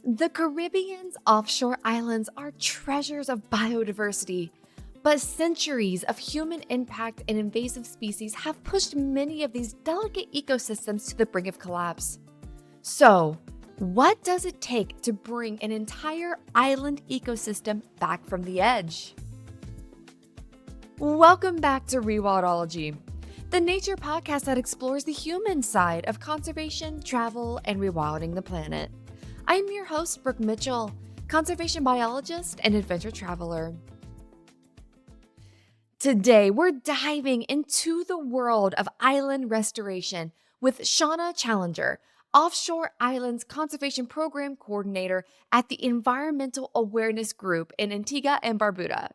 The Caribbean's offshore islands are treasures of biodiversity, but centuries of human impact and invasive species have pushed many of these delicate ecosystems to the brink of collapse. So, what does it take to bring an entire island ecosystem back from the edge? Welcome back to Rewildology, the nature podcast that explores the human side of conservation, travel, and rewilding the planet. I'm your host, Brooke Mitchell, conservation biologist and adventure traveler. Today, we're diving into the world of island restoration with Shanna Challenger, Offshore Islands Conservation Program Coordinator at the Environmental Awareness Group in Antigua and Barbuda.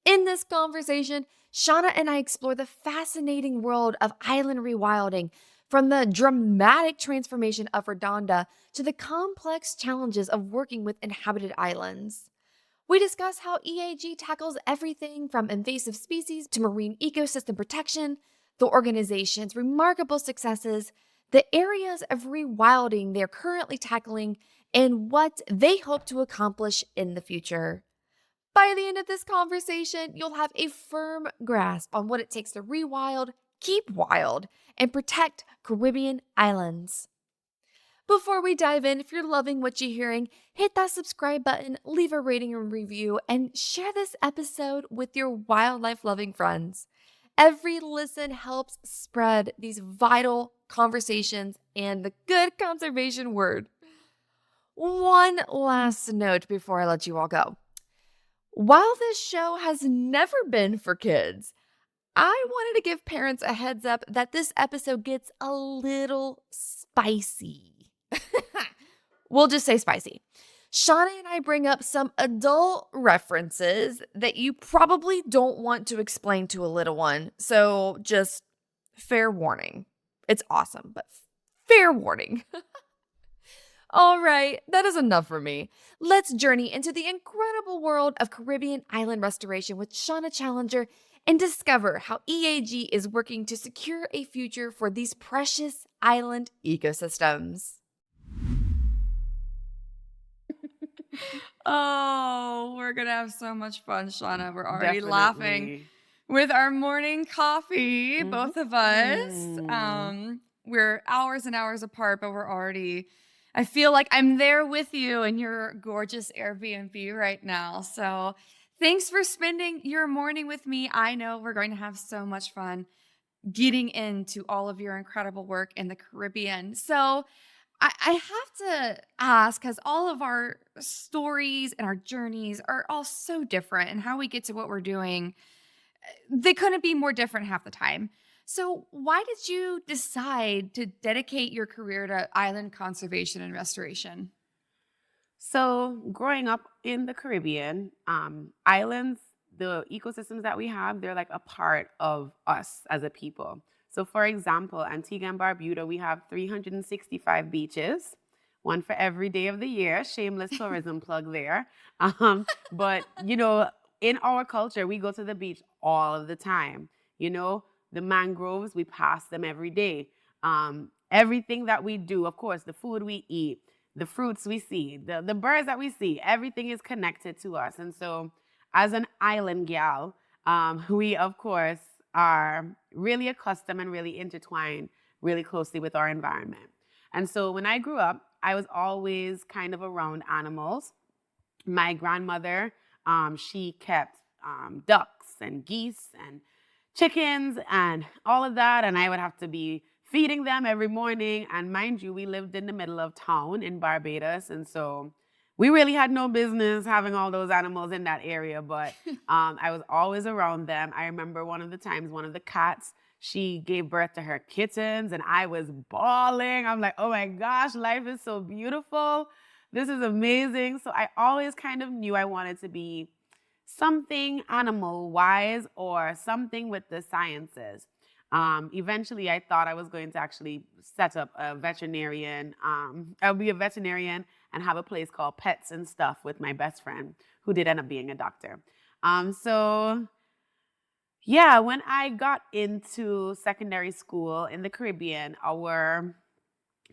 In this conversation, Shanna and I explore the fascinating world of island rewilding, from the dramatic transformation of Redonda to the complex challenges of working with inhabited islands. We discuss how EAG tackles everything from invasive species to marine ecosystem protection, the organization's remarkable successes, the areas of rewilding they're currently tackling, and what they hope to accomplish in the future. By the end of this conversation, you'll have a firm grasp on what it takes to rewild, keep wild, and protect Caribbean islands. Before we dive in, if you're loving what you're hearing, hit that subscribe button, leave a rating and review, and share this episode with your wildlife-loving friends. Every listen helps spread these vital conversations and the good conservation word. One last note before I let you all go. While this show has never been for kids, I wanted to give parents a heads up that this episode gets a little spicy. We'll just say spicy. Shanna and I bring up some adult references that you probably don't want to explain to a little one. So just fair warning. It's awesome, but fair warning. All right, that is enough for me. Let's journey into the incredible world of Caribbean island restoration with Shanna Challenger and discover how EAG is working to secure a future for these precious island ecosystems. Oh, we're going to have so much fun, Shanna. We're already Definitely. laughing with our morning coffee, both of us. We're hours and hours apart, but we're already, I feel like I'm there with you in your gorgeous Airbnb right now. So thanks for spending your morning with me. I know we're going to have so much fun getting into all of your incredible work in the Caribbean. So I have to ask, because all of our stories and our journeys are all so different, and how we get to what we're doing, they couldn't be more different half the time. So why did you decide to dedicate your career to island conservation and restoration? So growing up in the Caribbean, islands, the ecosystems that we have, they're like a part of us as a people. So for example, Antigua and Barbuda, we have 365 beaches, one for every day of the year. Shameless tourism plug there. But, in our culture, we go to the beach all of the time. The mangroves, we pass them every day. Everything that we do, of course, the food we eat, the fruits we see, the birds that we see, everything is connected to us. And so as an island gal, we, of course, are really accustomed and really intertwined really closely with our environment. And so when I grew up, I was always kind of around animals. My grandmother, she kept ducks and geese and chickens and all of that, and I would have to be feeding them every morning. And mind you, we lived in the middle of town in Barbados, and so we really had no business having all those animals in that area, but I was always around them. I remember one of the times, one of the cats, she gave birth to her kittens, and I was bawling. I'm like, oh my gosh, life is so beautiful. This is amazing. So I always kind of knew I wanted to be something animal-wise or something with the sciences. Eventually, I thought I was going to actually set up a veterinarian. I'll be a veterinarian and have a place called Pets and Stuff with my best friend, who did end up being a doctor. When I got into secondary school in the Caribbean, our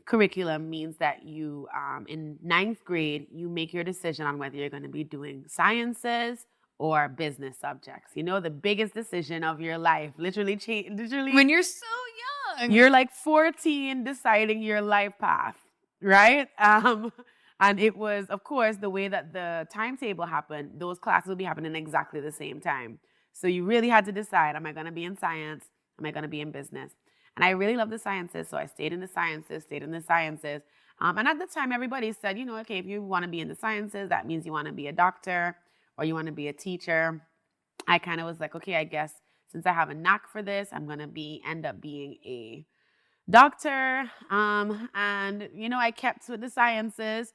curriculum means that you, in ninth grade, you make your decision on whether you're going to be doing sciences or business subjects. You know, the biggest decision of your life, literally, When you're so young. you're like 14 deciding your life path, right? And it was, of course, the way that the timetable happened, those classes will be happening exactly the same time. So you really had to decide, am I going to be in science? Am I going to be in business? And I really love the sciences, so I stayed in the sciences. And at the time, everybody said, you know, okay, if you want to be in the sciences, that means you want to be a doctor or you want to be a teacher. I kind of was like, okay, I guess since I have a knack for this, I'm going to end up being a doctor. And, you know, I kept with the sciences.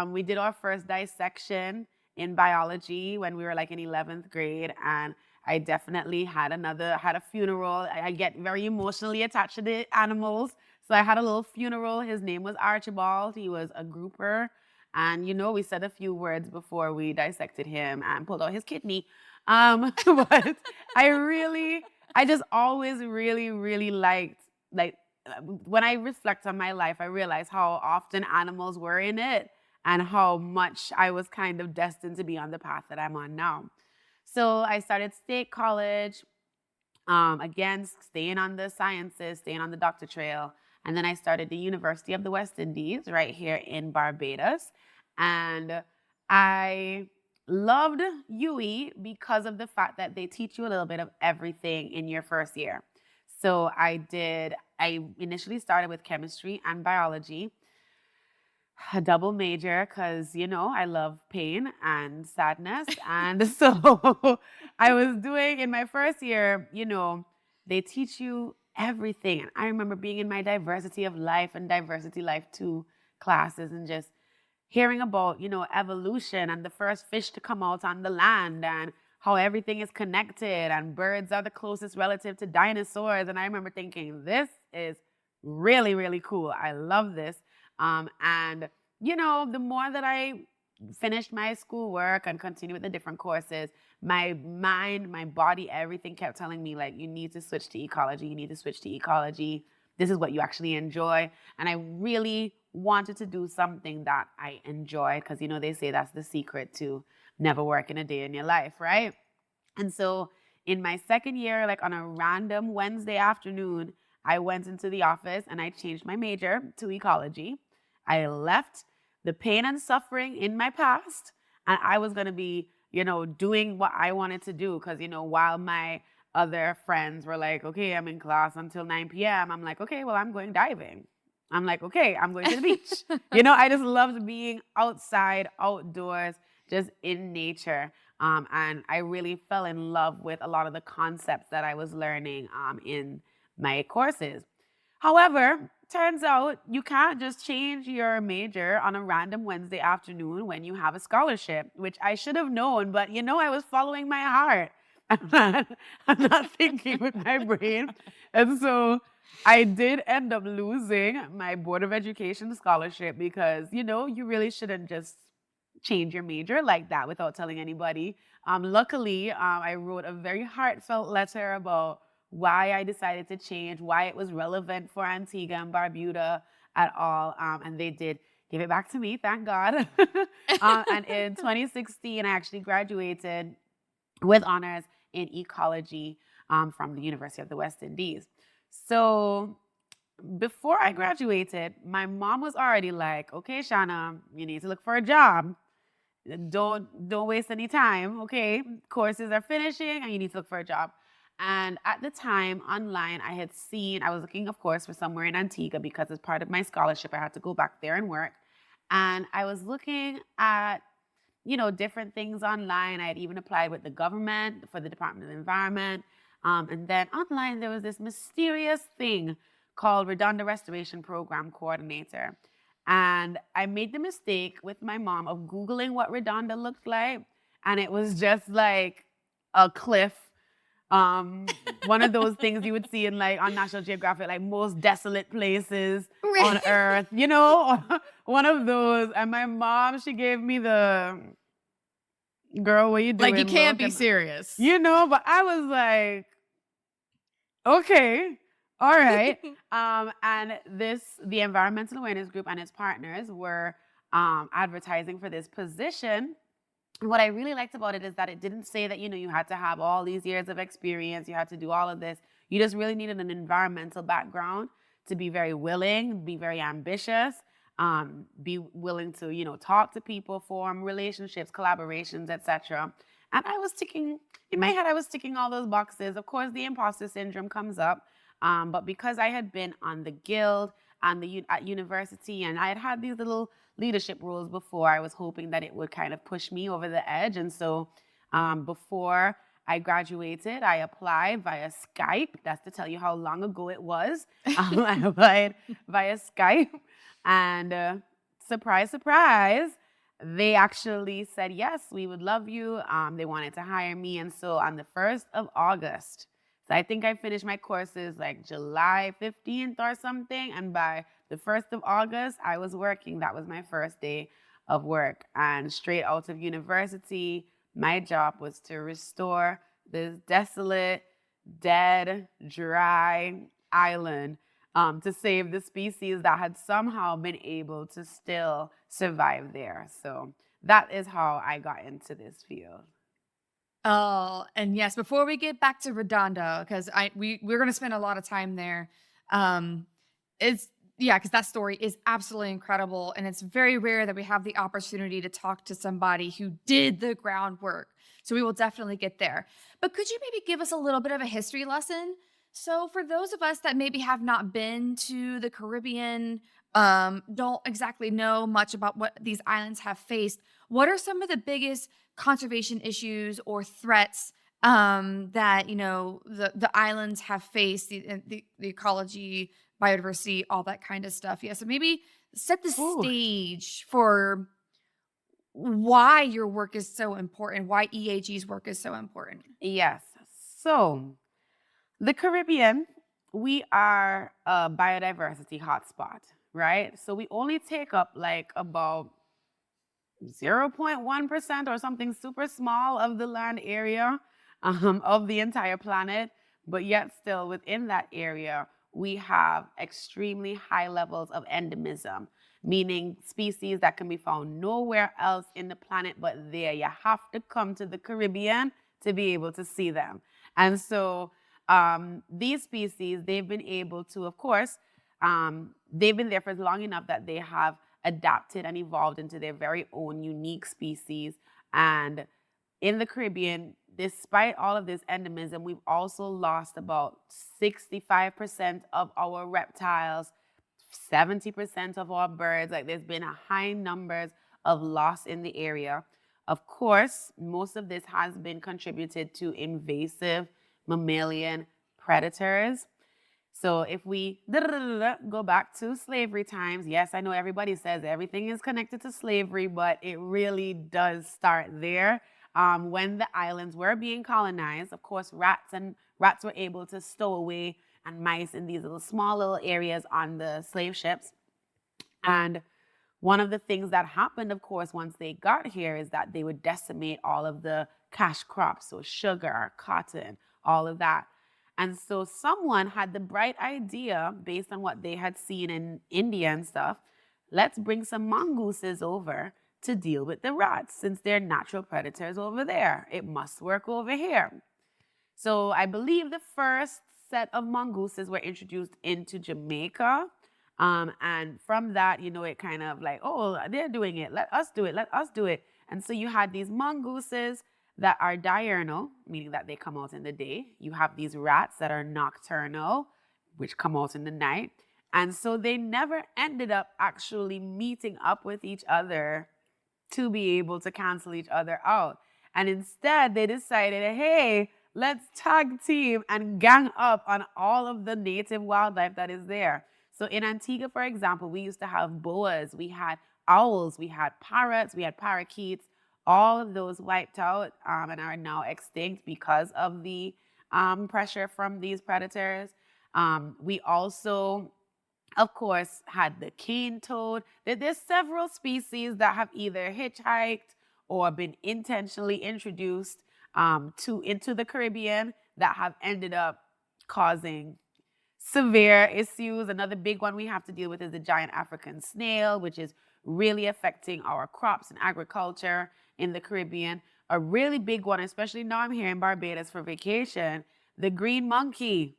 We did our first dissection in biology when we were like in 11th grade. And I definitely had a funeral. I get very emotionally attached to the animals. So I had a little funeral. His name was Archibald. He was a grouper. And, you know, we said a few words before we dissected him and pulled out his kidney. But I just always really, really liked, when I reflect on my life, I realize how often animals were in it and how much I was kind of destined to be on the path that I'm on now. So I started state college, again, staying on the sciences, staying on the doctor trail. And then I started the University of the West Indies right here in Barbados. And I loved UE because of the fact that they teach you a little bit of everything in your first year. So I initially started with chemistry and biology, a double major because, you know, I love pain and sadness. And so I was doing in my first year, you know, they teach you everything. And I remember being in my Diversity of Life and Diversity Life 2 classes and just hearing about, you know, evolution and the first fish to come out on the land and how everything is connected and birds are the closest relative to dinosaurs. And I remember thinking, this is really, really cool. I love this. And, you know, the more that I finished my schoolwork and continued with the different courses, my mind, my body, everything kept telling me, like, you need to switch to ecology. You need to switch to ecology. This is what you actually enjoy. And I really wanted to do something that I enjoy because, you know, they say that's the secret to never working a day in your life, right? And so in my second year, like on a random Wednesday afternoon, I went into the office and I changed my major to ecology. I left the pain and suffering in my past, and I was going to be, you know, doing what I wanted to do. Because, you know, while my other friends were like, okay, I'm in class until 9 p.m., I'm like, okay, well, I'm going diving. I'm like, okay, I'm going to the beach. You know, I just loved being outside, outdoors, just in nature. And I really fell in love with a lot of the concepts that I was learning in my courses. However, turns out you can't just change your major on a random Wednesday afternoon when you have a scholarship, which I should have known, but you know, I was following my heart. I'm not thinking with my brain. And so I did end up losing my Board of Education scholarship because, you know, you really shouldn't just change your major like that without telling anybody. Luckily, I wrote a very heartfelt letter about why I decided to change, why it was relevant for Antigua and Barbuda at all. And they did give it back to me, thank God. And in 2016, I actually graduated with honors in ecology from the University of the West Indies. So before I graduated, my mom was already like, okay, Shanna, you need to look for a job. Don't waste any time, okay? Courses are finishing and you need to look for a job. And at the time, online, I was looking, of course, for somewhere in Antigua because as part of my scholarship, I had to go back there and work. And I was looking at, you know, different things online. I had even applied with the government for the Department of Environment. And then online, there was this mysterious thing called Redonda Restoration Program Coordinator. And I made the mistake with my mom of Googling what Redonda looked like. And it was just like a cliff. One of those things you would see in like on National Geographic, like most desolate places on earth, you know, one of those. And my mom, she gave me the, girl, what you doing? Like, you can't be serious. You know, but I was like, okay, All right. And the Environmental Awareness Group and its partners were advertising for this position. And what I really liked about it is that it didn't say that, you had to have all these years of experience, you had to do all of this. You just really needed an environmental background to be very willing, be very ambitious, be willing to, talk to people, form relationships, collaborations, etc. And in my head, I was ticking all those boxes. Of course, the imposter syndrome comes up. But because I had been on the guild and at university, and I had these little leadership roles before, I was hoping that it would kind of push me over the edge. And so before I graduated, I applied via Skype. That's to tell you how long ago it was. I applied via Skype, and surprise, surprise, they actually said, yes, we would love you. They wanted to hire me. And so on the 1st of August, so I think I finished my courses like July 15th or something. And by the 1st of August, I was working. That was my first day of work. And straight out of university, my job was to restore this desolate, dead, dry island to save the species that had somehow been able to still survive there. So that is how I got into this field. Oh, and yes, before we get back to Redonda, because we're going to spend a lot of time there. Because that story is absolutely incredible, and it's very rare that we have the opportunity to talk to somebody who did the groundwork. So we will definitely get there. But could you maybe give us a little bit of a history lesson? So for those of us that maybe have not been to the Caribbean, don't exactly know much about what these islands have faced, what are some of the biggest conservation issues or threats that the islands have faced, the ecology, biodiversity, all that kind of stuff? Yeah, so maybe set the stage for why your work is so important, why EAG's work is so important. Yes. So the Caribbean, we are a biodiversity hotspot, right? So we only take up like about 0.1% or something super small of the land area of the entire planet. But yet still within that area, we have extremely high levels of endemism, meaning species that can be found nowhere else in the planet but there. You have to come to the Caribbean to be able to see them. And so these species, they've been able to, of course, they've been there for long enough that they have adapted and evolved into their very own unique species. And in the Caribbean, despite all of this endemism, we've also lost about 65% of our reptiles, 70% of our birds. Like there's been a high numbers of loss in the area. Of course, most of this has been contributed to invasive mammalian predators. So if we go back to slavery times, yes, I know everybody says everything is connected to slavery, but it really does start there. When the islands were being colonized, of course, rats were able to stow away, and mice in these small little areas on the slave ships. And one of the things that happened, of course, once they got here is that they would decimate all of the cash crops, so sugar, cotton, all of that. And so someone had the bright idea, based on what they had seen in India and stuff, let's bring some mongooses over to deal with the rats, since they're natural predators over there. It must work over here. So I believe the first set of mongooses were introduced into Jamaica. And from that, it kind of like, oh, they're doing it. Let us do it. Let us do it. And so you had these mongooses that are diurnal, meaning that they come out in the day. You have these rats that are nocturnal, which come out in the night. And so they never ended up actually meeting up with each other to be able to cancel each other out. And instead, they decided, hey, let's tag team and gang up on all of the native wildlife that is there. So in Antigua, for example, we used to have boas, we had owls, we had parrots, we had parakeets. All of those wiped out and are now extinct because of the pressure from these predators. We also, of course, had the cane toad. There's several species that have either hitchhiked or been intentionally introduced into the Caribbean that have ended up causing severe issues. Another big one we have to deal with is the giant African snail, which is really affecting our crops and agriculture in the Caribbean. A really big one, especially now I'm here in Barbados for vacation, the green monkey.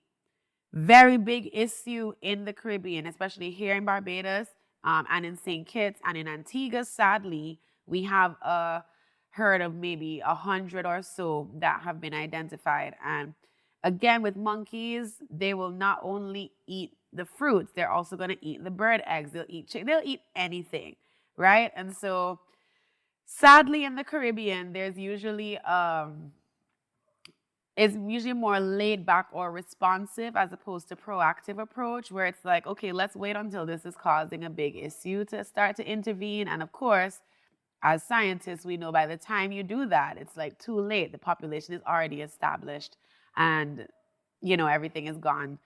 Very big issue in the Caribbean, especially here in Barbados, and in St. Kitts and in Antigua. Sadly, we have a herd of maybe 100 or so that have been identified. And again, with monkeys, they will not only eat the fruits, they're also going to eat the bird eggs. They'll eat chicken. They'll eat anything, right? And so, sadly, in the Caribbean, there's usually it's usually more laid back or responsive as opposed to proactive approach, where it's like, okay, let's wait until this is causing a big issue to start to intervene. And of course, as scientists, we know by the time you do that, it's like too late. The population is already established and, everything is gone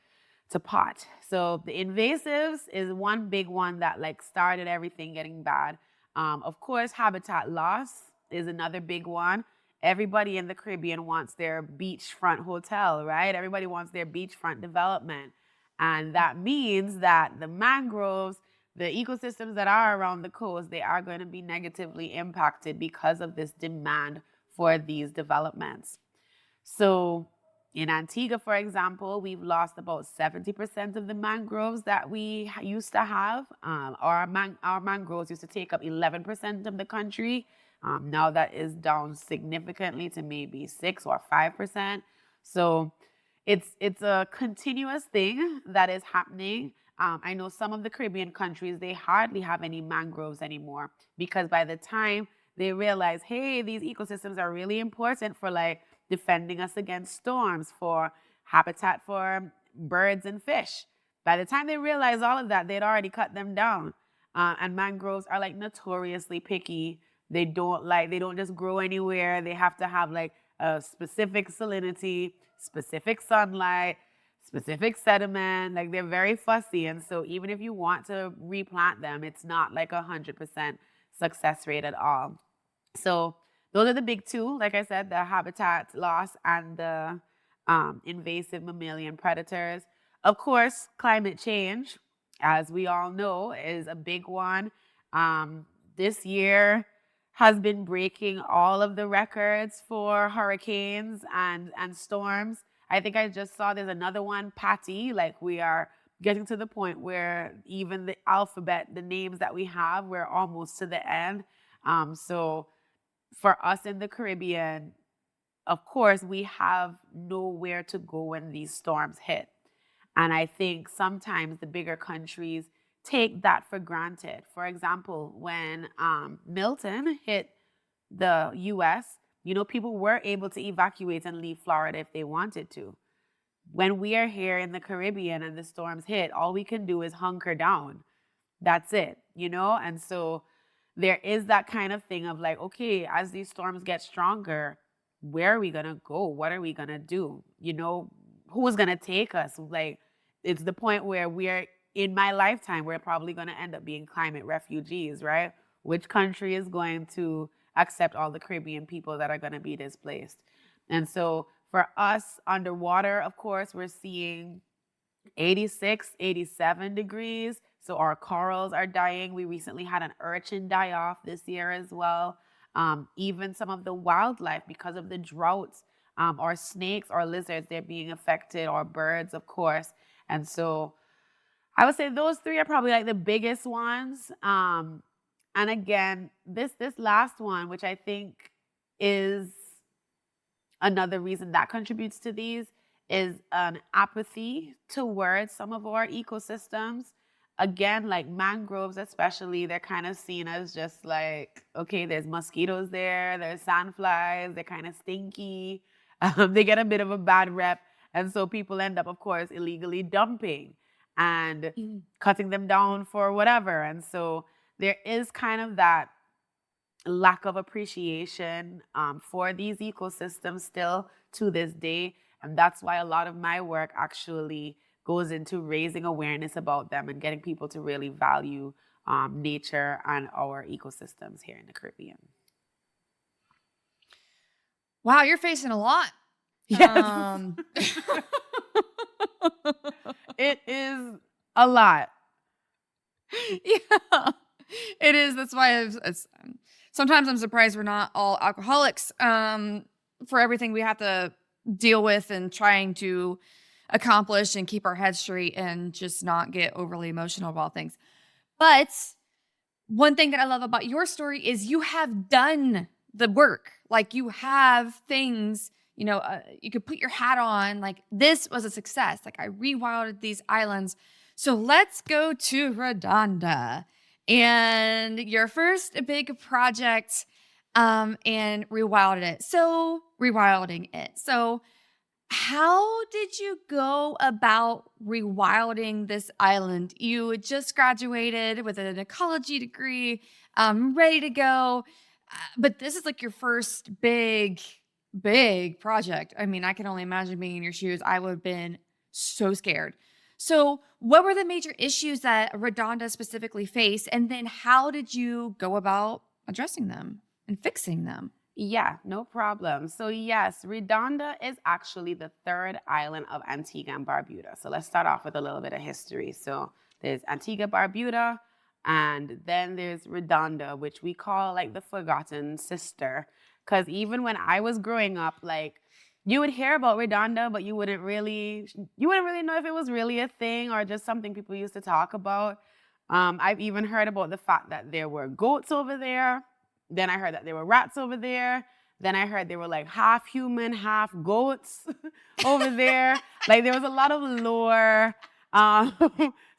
to pot. So the invasives is one big one that like started everything getting bad. Of course, habitat loss is another big one. Everybody in the Caribbean wants their beachfront hotel, right? Everybody wants their beachfront development. And that means that the mangroves, the ecosystems that are around the coast, they are going to be negatively impacted because of this demand for these developments. So in Antigua, for example, we've lost about 70% of the mangroves that we used to have. Our mangroves used to take up 11% of the country. Now that is down significantly to maybe 6 or 5%. So it's a continuous thing that is happening. I know some of the Caribbean countries, they hardly have any mangroves anymore because by the time they realize, hey, these ecosystems are really important for like defending us against storms, for habitat for birds and fish. By the time they realize all of that, they'd already cut them down. And mangroves are like notoriously picky. They don't just grow anywhere. They have to have like a specific salinity, specific sunlight, specific sediment. Like they're very fussy. And so even if you want to replant them, it's not like 100% success rate at all. So those are the big two. Like I said, the habitat loss and the invasive mammalian predators. Of course, climate change, as we all know, is a big one. This year has been breaking all of the records for hurricanes and storms. I think I just saw there's another one, Patty. Like we are getting to the point where even the alphabet, the names that we have, we're almost to the end. So for us in the Caribbean, of course, we have nowhere to go when these storms hit. And I think sometimes the bigger countries take that for granted. For example, when Milton hit the US, people were able to evacuate and leave Florida if they wanted to. When we are here in the Caribbean and the storms hit, all we can do is hunker down. That's it, And so there is that kind of thing of like, okay, as these storms get stronger, where are we going to go? What are we going to do? Who's going to take us? Like, it's the point where in my lifetime, we're probably going to end up being climate refugees, right? Which country is going to accept all the Caribbean people that are going to be displaced? And so for us underwater, of course, we're seeing 86, 87 degrees. So our corals are dying. We recently had an urchin die off this year as well. Even some of the wildlife, because of the droughts, or snakes or lizards, they're being affected, or birds, of course. And so I would say those three are probably like the biggest ones. And again, this last one, which I think is another reason that contributes to these, is an apathy towards some of our ecosystems. Again, like mangroves especially, they're kind of seen as just like, okay, there's mosquitoes there, there's sandflies, they're kind of stinky. They get a bit of a bad rep. And so people end up, of course, illegally dumping and cutting them down for whatever. And so there is kind of that lack of appreciation for these ecosystems still to this day. And that's why a lot of my work actually goes into raising awareness about them and getting people to really value nature and our ecosystems here in the Caribbean. Wow, you're facing a lot. Yes. it is a lot. Yeah, it is. That's why sometimes I'm surprised we're not all alcoholics for everything we have to deal with and trying to accomplish and keep our heads straight and just not get overly emotional about things. But one thing that I love about your story is you have done the work. Like you have things, you could put your hat on. Like this was a success. Like I rewilded these islands. So let's go to Redonda and your first big project and rewilding it. So how did you go about rewilding this island? You had just graduated with an ecology degree, ready to go. But this is like your first big project. I mean, I can only imagine being in your shoes. I would have been so scared. So, what were the major issues that Redonda specifically faced? And then how did you go about addressing them and fixing them? Yeah, no problem. So yes, Redonda is actually the third island of Antigua and Barbuda. So let's start off with a little bit of history. So there's Antigua, Barbuda, and then there's Redonda, which we call like the forgotten sister. Because even when I was growing up, like you would hear about Redonda, but you wouldn't really know if it was really a thing or just something people used to talk about. I've even heard about the fact that there were goats over there. Then I heard that there were rats over there. Then I heard they were like half human, half goats over there. Like there was a lot of lore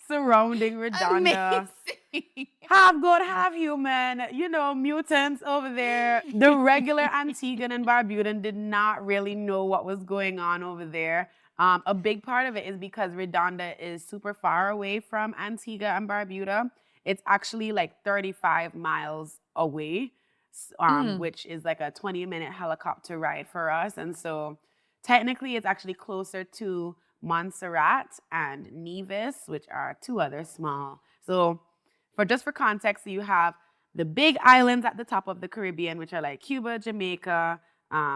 surrounding Redonda. Amazing. Half goat, half human, mutants over there. The regular Antiguan and Barbudan did not really know what was going on over there. A big part of it is because Redonda is super far away from Antigua and Barbuda. It's actually like 35 miles away, which is like a 20-minute helicopter ride for us. And so technically it's actually closer to Montserrat and Nevis, which are two other small. So for context, you have the big islands at the top of the Caribbean, which are like Cuba, Jamaica,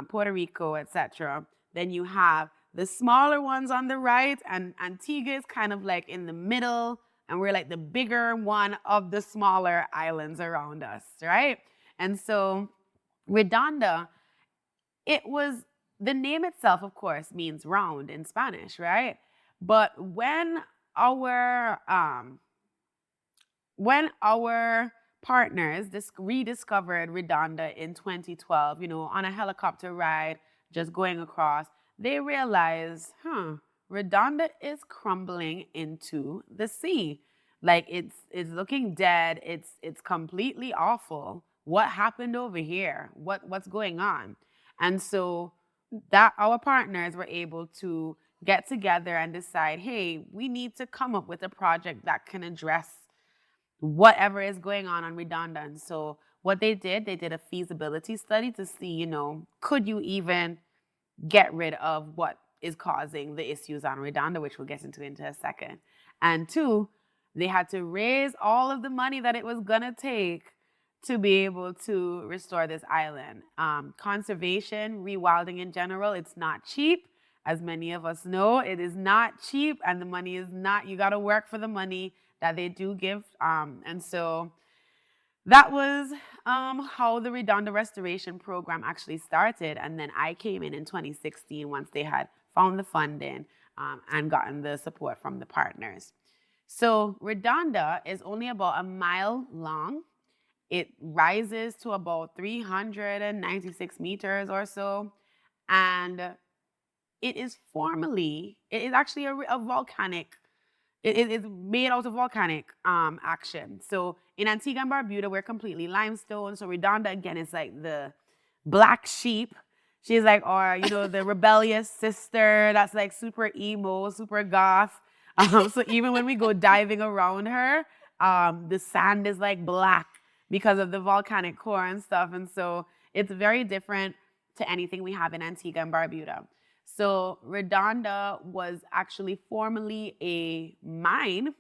Puerto Rico, etc. Then you have the smaller ones on the right, and Antigua is kind of like in the middle, and we're like the bigger one of the smaller islands around us, right? And so Redonda, the name itself, of course, means round in Spanish, right? But when our partners rediscovered Redonda in 2012, on a helicopter ride, just going across, they realized, Redonda is crumbling into the sea. Like it's looking dead. It's completely awful. What happened over here? What's going on? And so that our partners were able to get together and decide, hey, we need to come up with a project that can address whatever is going on Redonda. And so what they did a feasibility study to see, could you even get rid of what is causing the issues on Redonda, which we'll get into a second. And two, they had to raise all of the money that it was gonna take to be able to restore this island. Conservation, rewilding in general, it's not cheap. As many of us know, it is not cheap, and the money is not, you gotta work for the money that they do give. And so that was how the Redonda Restoration Program actually started. And then I came in 2016 once they had found the funding and gotten the support from the partners. So Redonda is only about a mile long. It rises to about 396 meters or so. And it is actually a volcanic. It is made out of volcanic action. So in Antigua and Barbuda, we're completely limestone. So Redonda, again, is like the black sheep. She's like, the rebellious sister that's like super emo, super goth. So even when we go diving around her, the sand is like black because of the volcanic core and stuff. And so it's very different to anything we have in Antigua and Barbuda. So Redonda was actually formerly a mine.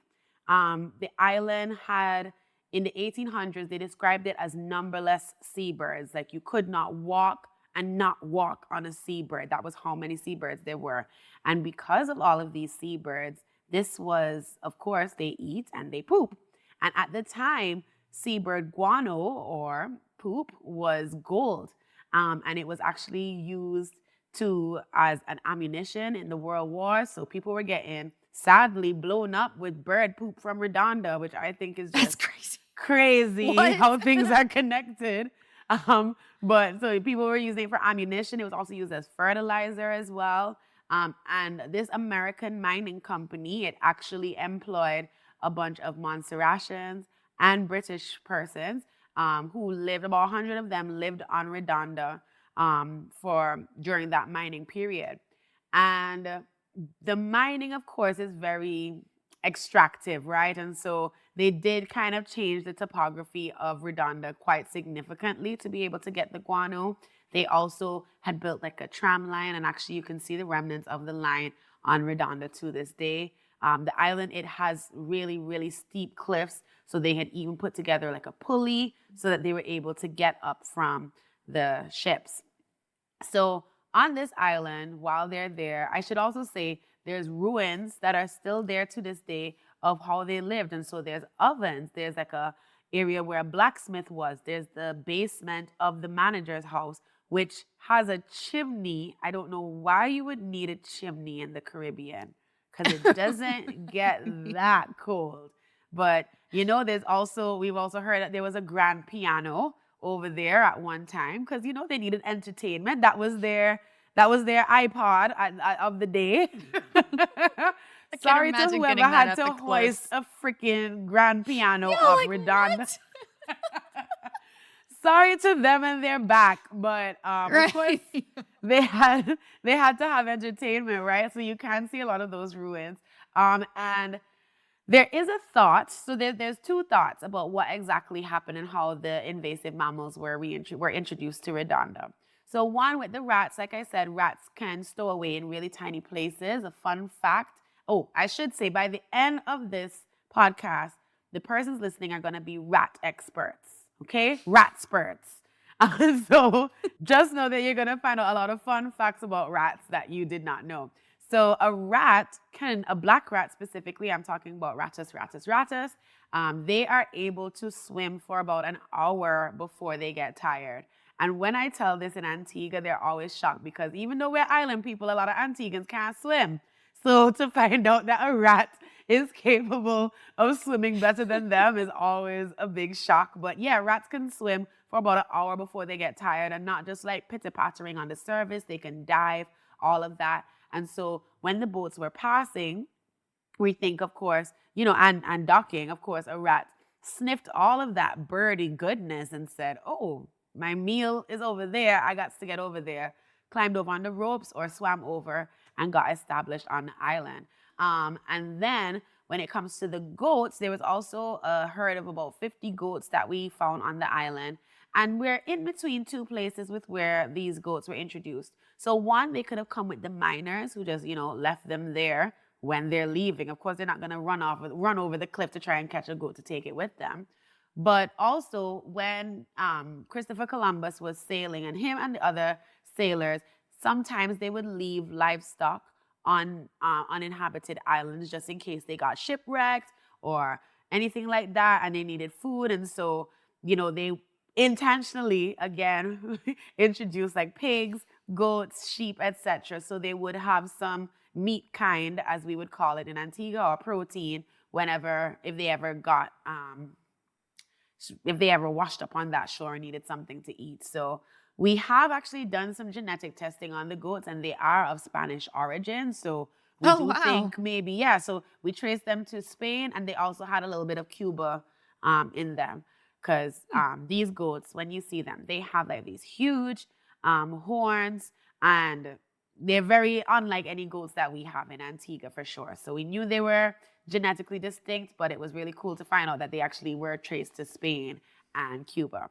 The island had, in the 1800s, they described it as numberless seabirds. Like you could not walk and not walk on a seabird. That was how many seabirds there were. And because of all of these seabirds, this was, of course, they eat and they poop. And at the time, seabird guano or poop was gold. And it was actually used as an ammunition in the World War. So people were getting sadly blown up with bird poop from Redonda, which I think is That's just crazy. crazy how things are connected. But so people were using it for ammunition. It was also used as fertilizer as well. And this American mining company, it actually employed a bunch of Montserratians and British persons who lived, about 100 of them lived on Redonda during that mining period. And the mining, of course, is very extractive, right? And so they did kind of change the topography of Redonda quite significantly to be able to get the guano. They also had built like a tram line, and actually you can see the remnants of the line on Redonda to this day. The island, it has really, really steep cliffs, so they had even put together like a pulley so that they were able to get up from the ships. So on this island, while they're there, I should also say there's ruins that are still there to this day of how they lived. And so there's ovens, there's like a area where a blacksmith was, there's the basement of the manager's house, which has a chimney. I don't know why you would need a chimney in the Caribbean, because it doesn't get that cold. But we've also heard that there was a grand piano over there at one time, because they needed entertainment. That was their iPod of the day. Sorry to whoever had to hoist a freaking grand piano up Redonda. Sorry to them and their back, but of course they had to have entertainment, right? So you can see a lot of those ruins. And there is a thought, so there's two thoughts about what exactly happened and how the invasive mammals were introduced to Redonda. So one, with the rats, like I said, rats can stow away in really tiny places. A fun fact. Oh, I should say, by the end of this podcast, the persons listening are going to be rat experts, okay? Rat experts. So just know that you're going to find out a lot of fun facts about rats that you did not know. So a black rat specifically, I'm talking about Rattus rattus, they are able to swim for about an hour before they get tired. And when I tell this in Antigua, they're always shocked, because even though we're island people, a lot of Antiguans can't swim. So to find out that a rat is capable of swimming better than them is always a big shock. But yeah, rats can swim for about an hour before they get tired, and not just like pitter-pattering on the surface. They can dive, all of that. And so when the boats were passing, we think, of course, and docking, of course, a rat sniffed all of that birdie goodness and said, oh, my meal is over there. I got to get over there. Climbed over on the ropes or swam over and got established on the island. And then when it comes to the goats, there was also a herd of about 50 goats that we found on the island. And we're in between two places with where these goats were introduced. So one, they could have come with the miners who just, left them there when they're leaving. Of course, they're not going to run over the cliff to try and catch a goat to take it with them. But also when Christopher Columbus was sailing, and him and the other sailors, sometimes they would leave livestock on uninhabited islands just in case they got shipwrecked or anything like that, and they needed food. And so, they intentionally, again, introduced like pigs, goats, sheep, etc. So they would have some meat kind, as we would call it in Antigua, or protein, if they ever washed up on that shore and needed something to eat. So we have actually done some genetic testing on the goats, and they are of Spanish origin. So we think maybe, so we traced them to Spain, and they also had a little bit of Cuba in them. Because these goats, when you see them, they have like these huge horns, and they're very unlike any goats that we have in Antigua for sure. So we knew they were genetically distinct, but it was really cool to find out that they actually were traced to Spain and Cuba.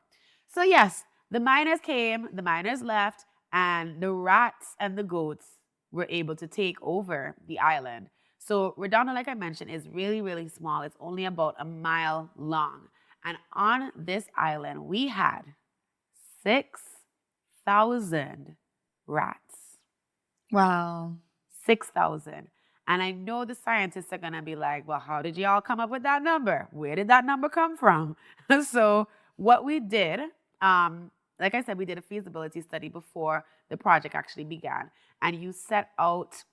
So yes, the miners came, the miners left, and the rats and the goats were able to take over the island. So Redonda, like I mentioned, is really, really small. It's only about a mile long. And on this island, we had 6,000 rats. Wow. 6,000. And I know the scientists are going to be like, well, how did y'all come up with that number? Where did that number come from? So what we did, like I said, we did a feasibility study before the project actually began. And you set out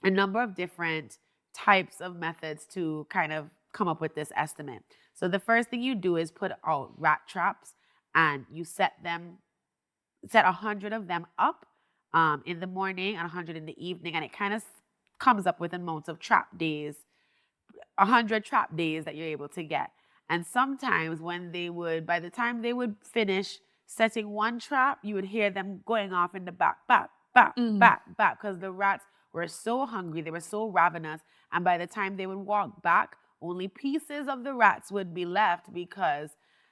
a number of different types of methods to kind of come up with this estimate. So the first thing you do is put out rat traps, and you set 100 of them up in the morning and 100 in the evening, and it kind of comes up with amounts of trap days, 100 trap days that you're able to get. And sometimes by the time they would finish setting one trap, you would hear them going off in the back, because the rats were so hungry, they were so ravenous, and by the time they would walk back, only pieces of the rats would be left because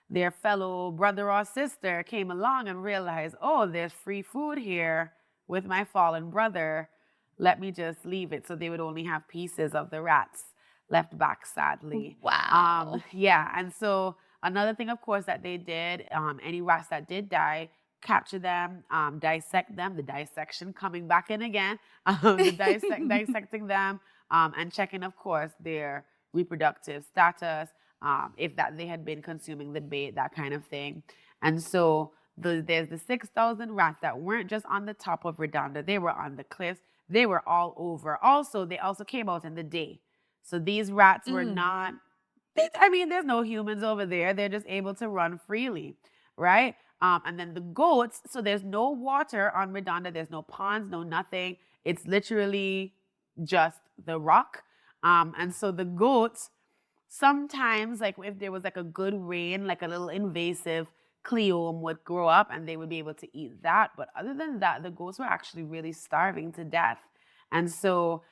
their fellow brother or sister came along and realized, oh, there's free food here with my fallen brother. Let me just leave it. So they would only have pieces of the rats left back, sadly. Wow. Yeah. And so another thing, of course, that they did, any rats that did die, capture them, dissect them, the dissection coming back in again, dissecting them, and checking, of course, their reproductive status, if that they had been consuming the bait, that kind of thing. And so there's the 6,000 rats that weren't just on the top of Redonda, they were on the cliffs, they were all over. Also, they also came out in the day. So these rats were not, there's no humans over there. They're just able to run freely, right? And then the goats, so there's no water on Redonda. There's no ponds, no nothing. It's literally just the rock. And so the goats, sometimes, like if there was like a good rain, like a little invasive cleome would grow up and they would be able to eat that. But other than that, the goats were actually really starving to death. And so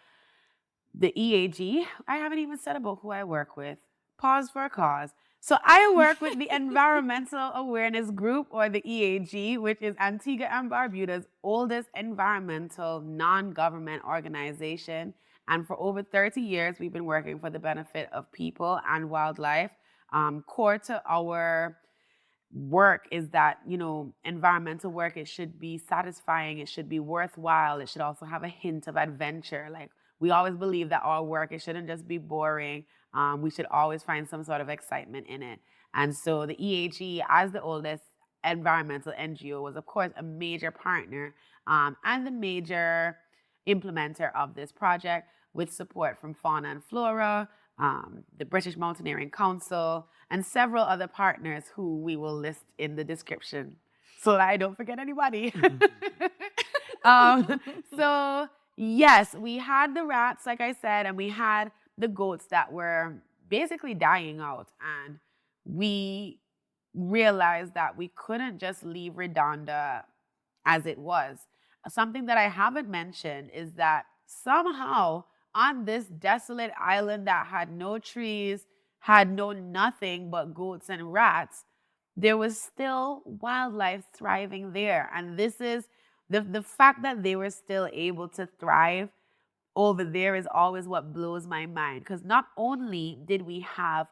the EAG, I haven't even said about who I work with. Pause for a cause. So I work with the Environmental Awareness Group, or the EAG, which is Antigua and Barbuda's oldest environmental non-government organization. And for over 30 years, we've been working for the benefit of people and wildlife. Core to our work is that, environmental work, it should be satisfying, it should be worthwhile, it should also have a hint of adventure. Like, we always believe that our work, it shouldn't just be boring. We should always find some sort of excitement in it. And so the EAG, as the oldest environmental NGO, was, of course, a major partner and the major implementer of this project, with support from Fauna and Flora, the British Mountaineering Council, and several other partners who we will list in the description so that I don't forget anybody. So yes, we had the rats, like I said, and we had the goats that were basically dying out. And we realized that we couldn't just leave Redonda as it was. Something that I haven't mentioned is that somehow on this desolate island that had no trees, had no nothing but goats and rats, there was still wildlife thriving there. And this is the fact that they were still able to thrive over there is always what blows my mind. Because not only did we have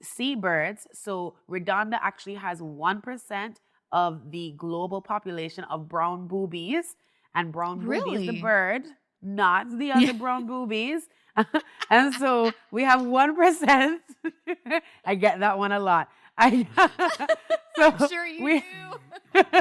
seabirds, so Redonda actually has 1% of the global population of brown boobies, and brown boobies, the bird, not the other brown boobies. And so we have 1%. I get that one a lot. So sure you do.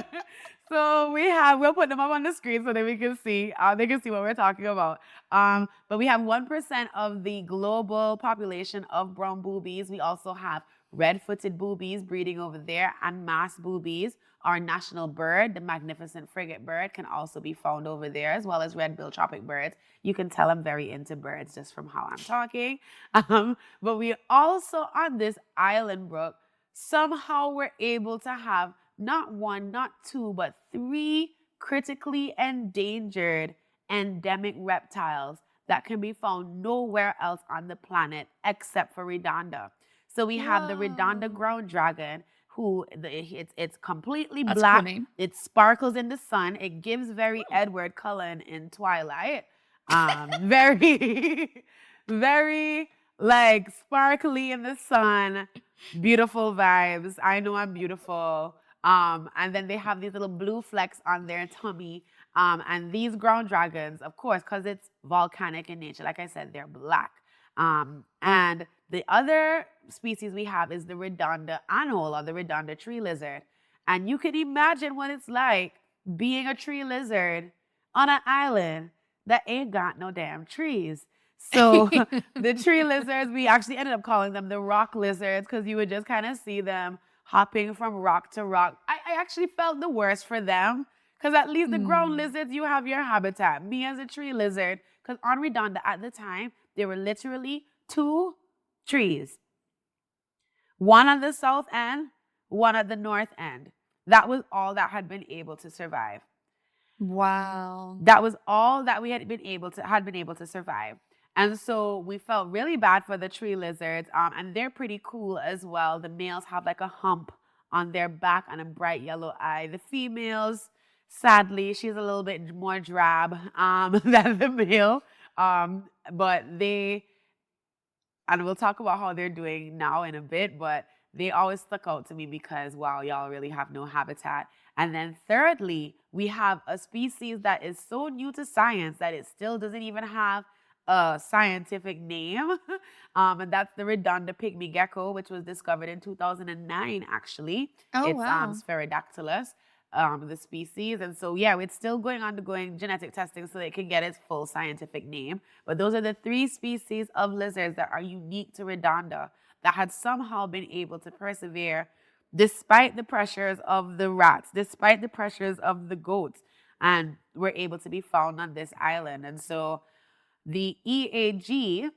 So we'll put them up on the screen so that we can see, they can see what we're talking about. But we have 1% of the global population of brown boobies. We also have red-footed boobies breeding over there, and mass boobies. Our national bird, the magnificent frigate bird, can also be found over there, as well as red-billed tropic birds. You can tell I'm very into birds just from how I'm talking. But we also, on this island, Brooke, somehow were able to have not one, not two, but 3 critically endangered endemic reptiles that can be found nowhere else on the planet except for Redonda. So we have the Redonda ground dragon, who it's completely black. Cool. It sparkles in the sun. It gives very Edward Cullen in Twilight. Very, very like sparkly in the sun. Beautiful vibes. I know I'm beautiful. And then they have these little blue flecks on their tummy. And these ground dragons, of course, because it's volcanic in nature, like I said, they're black. And the other species we have is the Redonda anole, or the Redonda tree lizard. And you can imagine what it's like being a tree lizard on an island that ain't got no damn trees. So the tree lizards, we actually ended up calling them the rock lizards, because you would just kind of see them hopping from rock to rock. I actually felt the worst for them, because at least the ground lizards, you have your habitat. Me as a tree lizard, because on Redonda at the time, there were literally 2 trees. One at the south end, one at the north end. That was all that had been able to survive. Wow. That was all that we had been able to survive. And so we felt really bad for the tree lizards. And they're pretty cool as well. The males have like a hump on their back and a bright yellow eye. The females, sadly, she's a little bit more drab than the male. But they, and we'll talk about how they're doing now in a bit, but they always stuck out to me because, wow, y'all really have no habitat. And then thirdly, we have a species that is so new to science that it still doesn't even have a scientific name. And that's the Redonda pygmy gecko, which was discovered in 2009, actually. Oh, It's wow. Spherodactylus, the species. And so, yeah, it's still undergoing genetic testing so that it can get its full scientific name. But those are the 3 species of lizards that are unique to Redonda that had somehow been able to persevere despite the pressures of the rats, despite the pressures of the goats, and were able to be found on this island. And so the EAG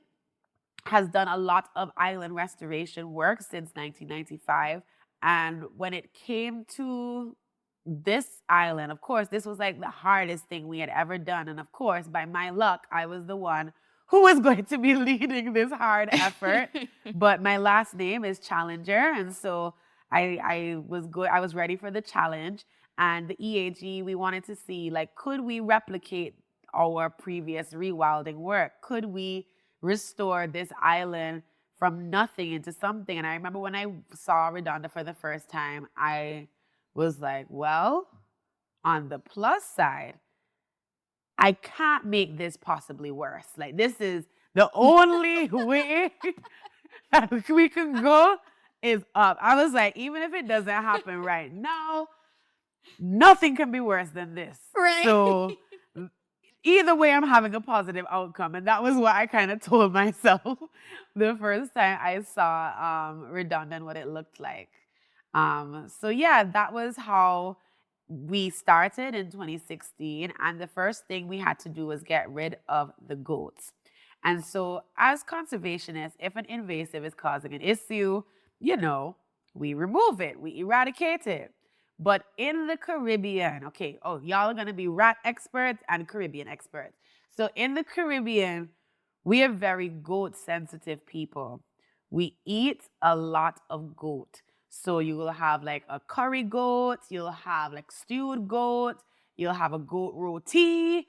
has done a lot of island restoration work since 1995. And when it came to this island, of course, this was like the hardest thing we had ever done. And of course, by my luck, I was the one who was going to be leading this hard effort. But my last name is Challenger. And so I was ready for the challenge. And the EAG, we wanted to see, like, could we replicate our previous rewilding work? Could we restore this island from nothing into something? And I remember when I saw Redonda for the first time, I was like, well, on the plus side, I can't make this possibly worse. Like, this is the only way that we can go is up. I was like, even if it doesn't happen right now, nothing can be worse than this. Right. So either way, I'm having a positive outcome. And that was what I kind of told myself the first time I saw Redonda and what it looked like. So yeah, that was how we started in 2016. And the first thing we had to do was get rid of the goats. And so as conservationists, if an invasive is causing an issue, we remove it, we eradicate it. But in the Caribbean, okay, y'all are going to be rat experts and Caribbean experts. So in the Caribbean, we are very goat sensitive people. We eat a lot of goat. So you will have like a curry goat, you'll have like stewed goat, you'll have a goat roti.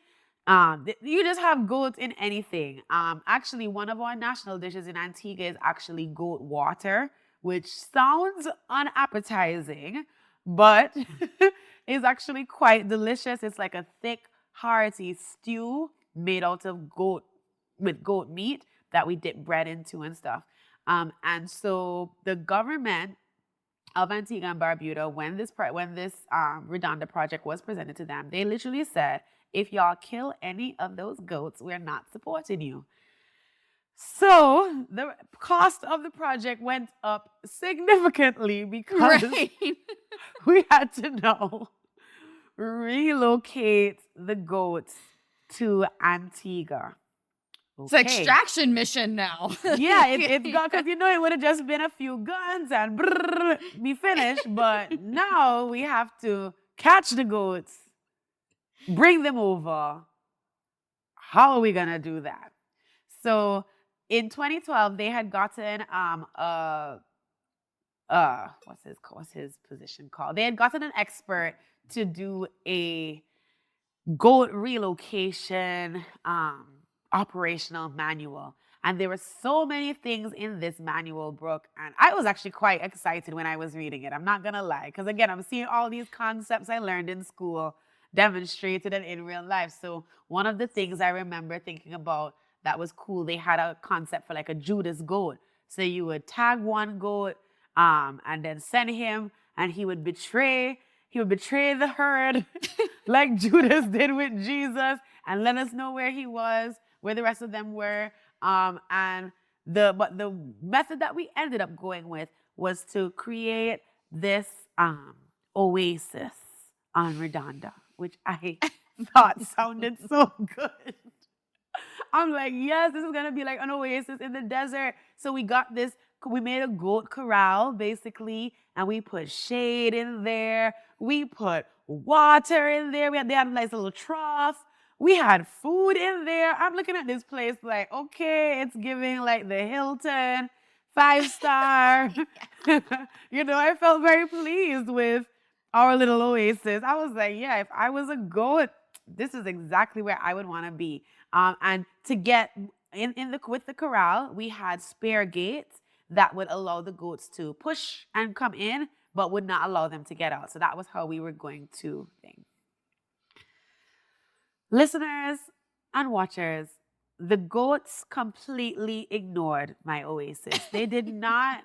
You just have goat in anything. Actually, one of our national dishes in Antigua is actually goat water, which sounds unappetizing, but is actually quite delicious. It's like a thick, hearty stew made out of goat meat that we dip bread into and stuff. And so the government of Antigua and Barbuda, when this Redonda project was presented to them, they literally said, if y'all kill any of those goats, we're not supporting you. So the cost of the project went up significantly because we had to now relocate the goats to Antigua. It's an extraction mission now. Yeah, it's got, because it would have just been a few guns and be finished. But now we have to catch the goats, bring them over. How are we going to do that? So in 2012, they had gotten what's his position called? They had gotten an expert to do a goat relocation operational manual. And there were so many things in this manual, Brooke. And I was actually quite excited when I was reading it. I'm not going to lie. Because again, I'm seeing all these concepts I learned in school demonstrated and in real life. So one of the things I remember thinking about that was cool, they had a concept for like a Judas goat. So you would tag one goat and then send him, and he would betray the herd like Judas did with Jesus, and let us know where he was, where the rest of them were. But the method that we ended up going with was to create this oasis on Redonda, which I thought sounded so good. I'm like, yes, this is gonna be like an oasis in the desert. So we made a goat corral basically, and we put shade in there. We put water in there. They had a nice little trough. We had food in there. I'm looking at this place like, okay, it's giving like the Hilton 5-star. I felt very pleased with our little oasis. I was like, yeah, if I was a goat, this is exactly where I would want to be. And to get with the corral, we had spare gates that would allow the goats to push and come in, but would not allow them to get out. So that was how we were going to think. Listeners and watchers, the goats completely ignored my oasis. They did not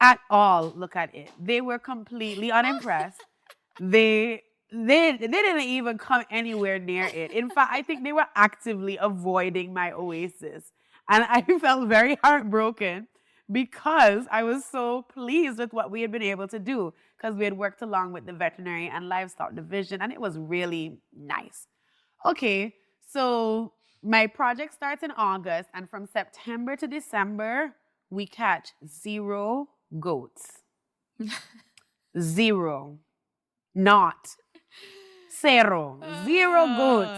at all look at it. They were completely unimpressed. They didn't even come anywhere near it. In fact, I think they were actively avoiding my oasis. And I felt very heartbroken because I was so pleased with what we had been able to do, because we had worked along with the veterinary and livestock division, and it was really nice. Okay, so my project starts in August, and from September to December, we catch 0 goats. 0. Not. 0 goats.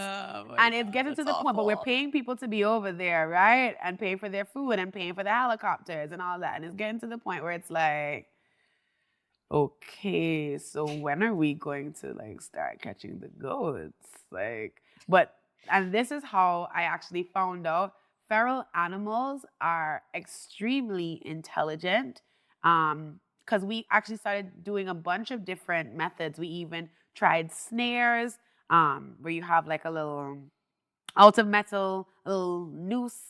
And it's getting to the point, but we're paying people to be over there, right? And paying for their food and paying for the helicopters and all that. And it's getting to the point where it's like, okay, so when are we going to like start catching the goats? And this is how I actually found out feral animals are extremely intelligent. Because we actually started doing a bunch of different methods. We even tried snares, where you have like a little out of metal, a little noose,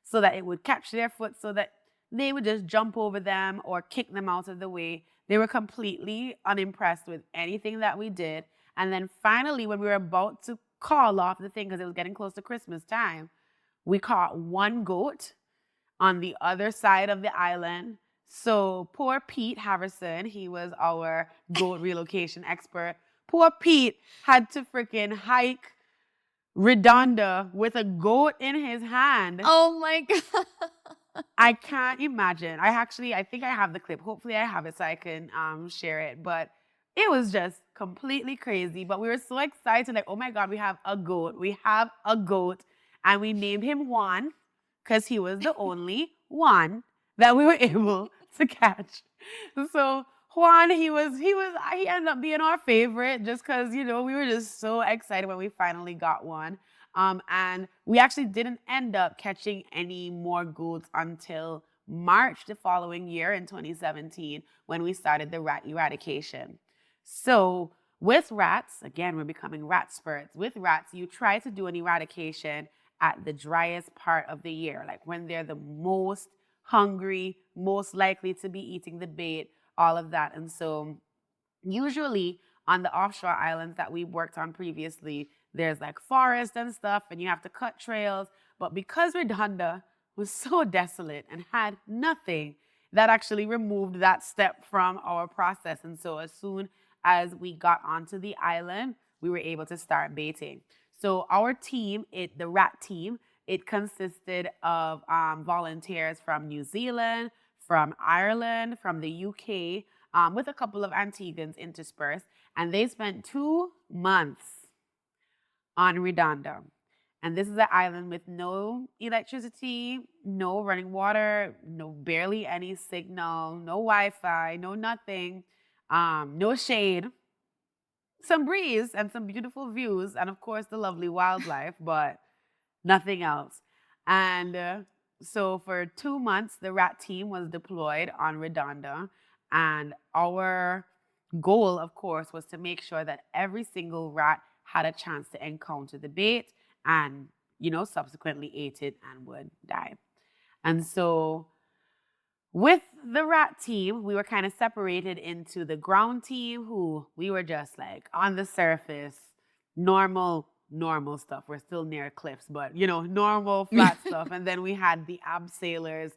so that it would catch their foot, so that they would just jump over them or kick them out of the way. They were completely unimpressed with anything that we did. And then finally, when we were about to call off the thing, because it was getting close to Christmas time, we caught 1 goat on the other side of the island. So poor Pete Harrison, he was our goat relocation expert. Poor Pete had to freaking hike Redonda with a goat in his hand. Oh my God. I can't imagine. I think I have the clip. Hopefully I have it so I can share it. But it was just completely crazy. But we were so excited, like, oh my God, we have a goat. We have a goat. And we named him Juan because he was the only one that we were able to catch. So Juan, he ended up being our favorite just because, we were just so excited when we finally got one. And we actually didn't end up catching any more goats until March the following year in 2017 when we started the rat eradication. So with rats, again, we're becoming rat spirits. With rats, you try to do an eradication at the driest part of the year, like when they're the most hungry, most likely to be eating the bait, all of that. And so usually on the offshore islands that we worked on previously, there's like forest and stuff, and you have to cut trails. But because Redonda was so desolate and had nothing, that actually removed that step from our process. And so as soon as we got onto the island, we were able to start baiting. So our team, the rat team, it consisted of volunteers from New Zealand, from Ireland, from the UK, with a couple of Antiguans interspersed. And they spent 2 months on Redonda. And this is an island with no electricity, no running water, barely any signal, no Wi-Fi, no nothing, no shade, some breeze and some beautiful views, and of course the lovely wildlife, but nothing else. And So for 2 months, the rat team was deployed on Redonda, and our goal, of course, was to make sure that every single rat had a chance to encounter the bait and, subsequently ate it and would die. And so with the rat team, we were kind of separated into the ground team, who we were just like on the surface, normal stuff. We're still near cliffs, but normal flat stuff. And then we had the abseilers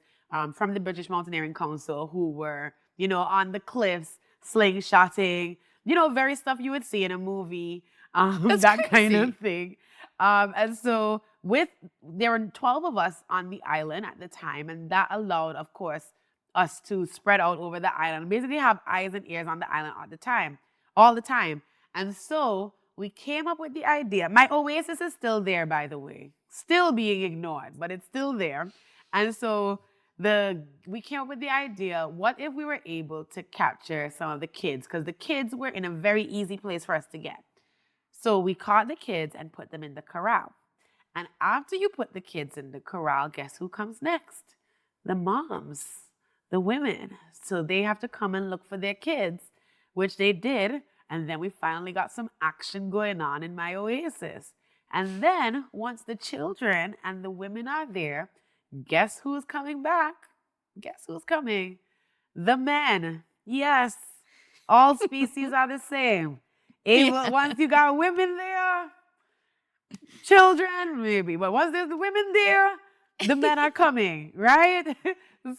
from the British Mountaineering Council, who were, on the cliffs, slingshotting, very stuff you would see in a movie, that kind of thing. And so there were 12 of us on the island at the time, and that allowed, of course, us to spread out over the island, basically have eyes and ears on the island all the time. And so we came up with the idea. My oasis is still there, by the way, still being ignored, but it's still there. And so we came up with the idea, what if we were able to capture some of the kids? Because the kids were in a very easy place for us to get. So we caught the kids and put them in the corral. And after you put the kids in the corral, guess who comes next? The moms, the women. So they have to come and look for their kids, which they did. And then we finally got some action going on in my oasis. And then once the children and the women are there, guess who's coming back? Guess who's coming? The men. Yes, all species are the same. Once you got women there, children maybe, but once there's the women there, the men are coming, right?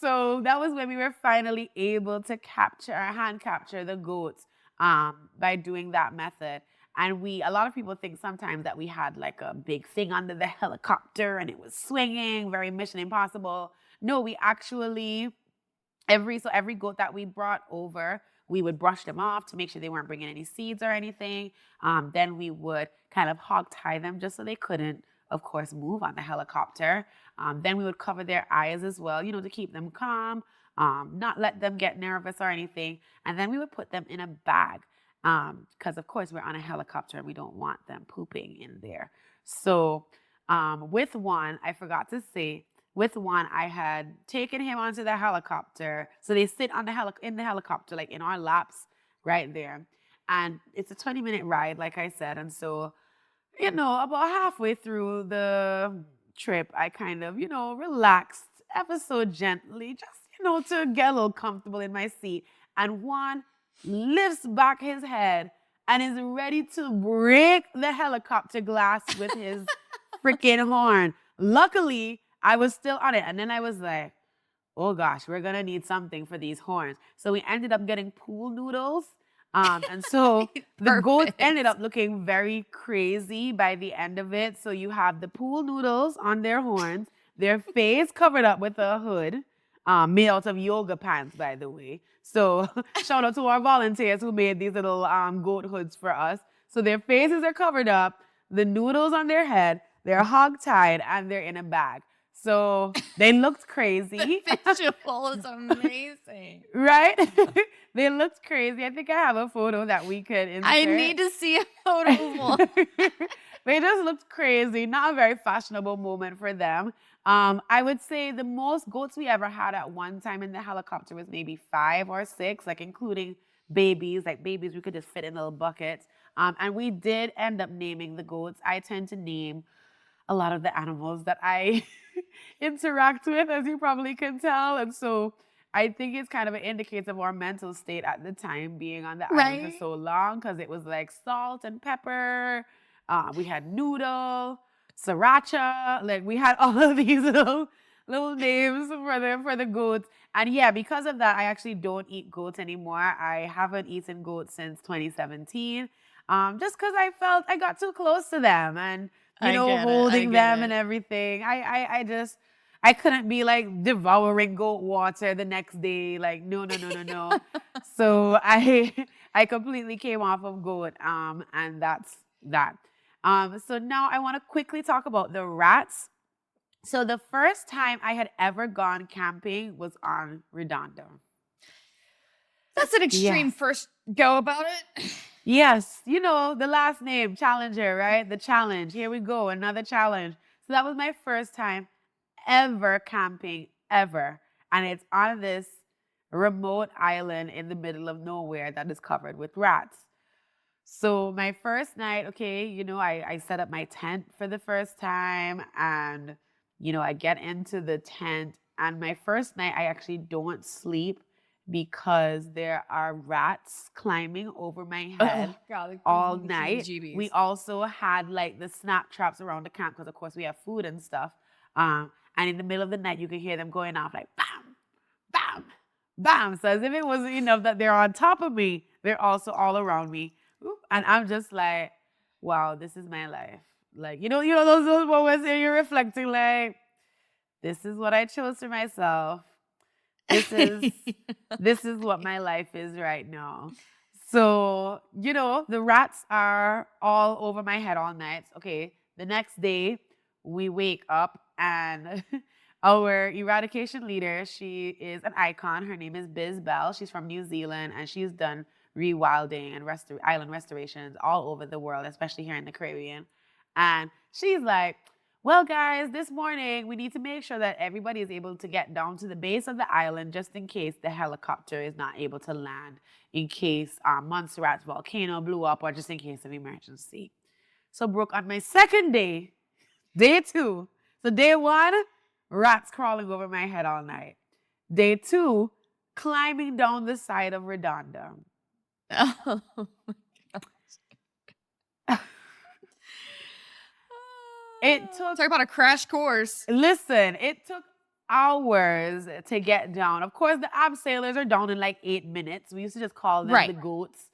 So that was when we were finally able to hand capture the goats by doing that method. And a lot of people think sometimes that we had like a big thing under the helicopter and it was swinging, very Mission Impossible. No, we actually, every goat that we brought over, we would brush them off to make sure they weren't bringing any seeds or anything. Then we would kind of hog tie them just so they couldn't, of course, move on the helicopter. Then we would cover their eyes as well, to keep them calm, not let them get nervous or anything. And then we would put them in a bag because, of course, we're on a helicopter and we don't want them pooping in there. So with one, I forgot to say, with one, I had taken him onto the helicopter. So they sit on in the helicopter, like in our laps right there. And it's a 20-minute ride, like I said. And so, about halfway through the trip, I kind of, relaxed ever so gently, just, to get a little comfortable in my seat. And one lifts back his head and is ready to break the helicopter glass with his freaking horn. Luckily, I was still on it. And then I was like, oh gosh, we're going to need something for these horns. So we ended up getting pool noodles. And so the goats ended up looking very crazy by the end of it. So you have the pool noodles on their horns, their face covered up with a hood, made out of yoga pants, by the way. So shout out to our volunteers who made these little goat hoods for us. So their faces are covered up, the noodles on their head, they're hog-tied, and they're in a bag. So they looked crazy. The visual is amazing. Right? They looked crazy. I think I have a photo that we could insert. I need to see a photo. They just looked crazy. Not a very fashionable moment for them. I would say the most goats we ever had at one time in the helicopter was maybe 5 or 6, like including babies. Like babies we could just fit in little buckets. And we did end up naming the goats. I tend to name a lot of the animals that I interact with, as you probably can tell. And so I think it's kind of an indicator of our mental state at the time, being on the island for so long, because it was like salt and pepper. We had noodle, sriracha. Like we had all of these little names for the goats. And yeah, because of that, I actually don't eat goats anymore. I haven't eaten goats since 2017, just because I felt I got too close to them and holding them and everything. I couldn't be like devouring goat water the next day. Like, no. So I completely came off of goat. And that's that. So now I want to quickly talk about the rats. So the first time I had ever gone camping was on Redonda. That's an extreme first go about it. Yes, the last name, Challenger, right? The challenge. Here we go, another challenge. So that was my first time ever camping ever. And it's on this remote island in the middle of nowhere that is covered with rats. So my first night, okay, I set up my tent for the first time, and, I get into the tent, and my first night I actually don't sleep because there are rats climbing over my head God, like, all gives me the night. heebie-jeebies. We also had like the snap traps around the camp because of course we have food and stuff. And in the middle of the night you can hear them going off like bam, bam, bam. So as if it wasn't enough that they're on top of me, they're also all around me. And I'm just like, wow, this is my life. Like, those moments where you're reflecting like, this is what I chose for myself. This is what my life is right now. So, the rats are all over my head all night. Okay, the next day we wake up and our eradication leader, she is an icon. Her name is Biz Bell. She's from New Zealand and she's done rewilding and island restorations all over the world, especially here in the Caribbean. And she's like, well, guys, this morning we need to make sure that everybody is able to get down to the base of the island just in case the helicopter is not able to land, in case Montserrat's volcano blew up, or just in case of emergency. So, Brooke, on my second day, day 2, so day 1, rats crawling over my head all night. Day 2, climbing down the side of Redonda. Oh my gosh. It took, talk about a crash course. Listen, it took hours to get down. Of course, the abseilers are down in like 8 minutes. We used to just call them the goats.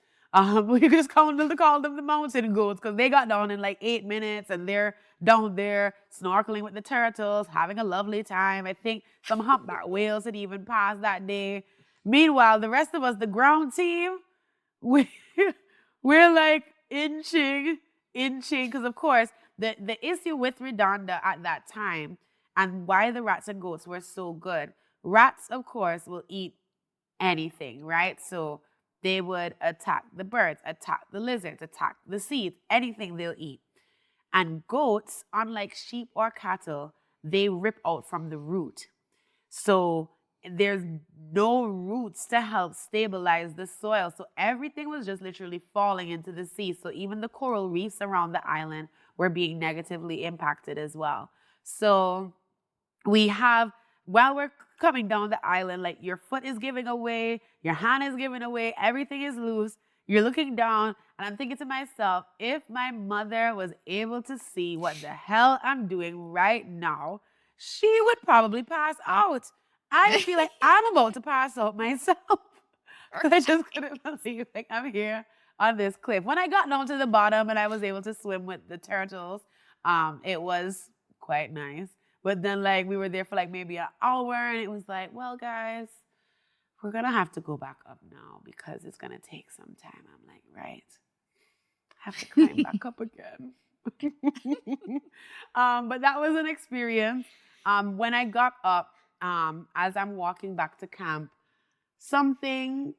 We just call them the mountain goats because they got down in like 8 minutes and they're down there snorkeling with the turtles, having a lovely time. I think some humpback whales had even passed that day. Meanwhile, the rest of us, the ground team, we're like inching, because of course, the issue with Redonda at that time and why the rats and goats were so good, rats, of course, will eat anything, right? So they would attack the birds, attack the lizards, attack the seeds, anything they'll eat. And goats, unlike sheep or cattle, they rip out from the root. So there's no roots to help stabilize the soil. So everything was just literally falling into the sea. So even the coral reefs around the island were being negatively impacted as well. So we have, while we're coming down the island, like your foot is giving away, your hand is giving away, everything is loose. You're looking down, and I'm thinking to myself, if my mother was able to see what the hell I'm doing right now, she would probably pass out. I feel like I'm about to pass out myself. I just couldn't believe like I'm here on this cliff. When I got down to the bottom and I was able to swim with the turtles, it was quite nice. But then like we were there for like maybe an hour and it was like, well, guys, we're going to have to go back up now because it's going to take some time. I'm like, right. I have to climb back up again. But that was an experience. When I got up, as I'm walking back to camp, something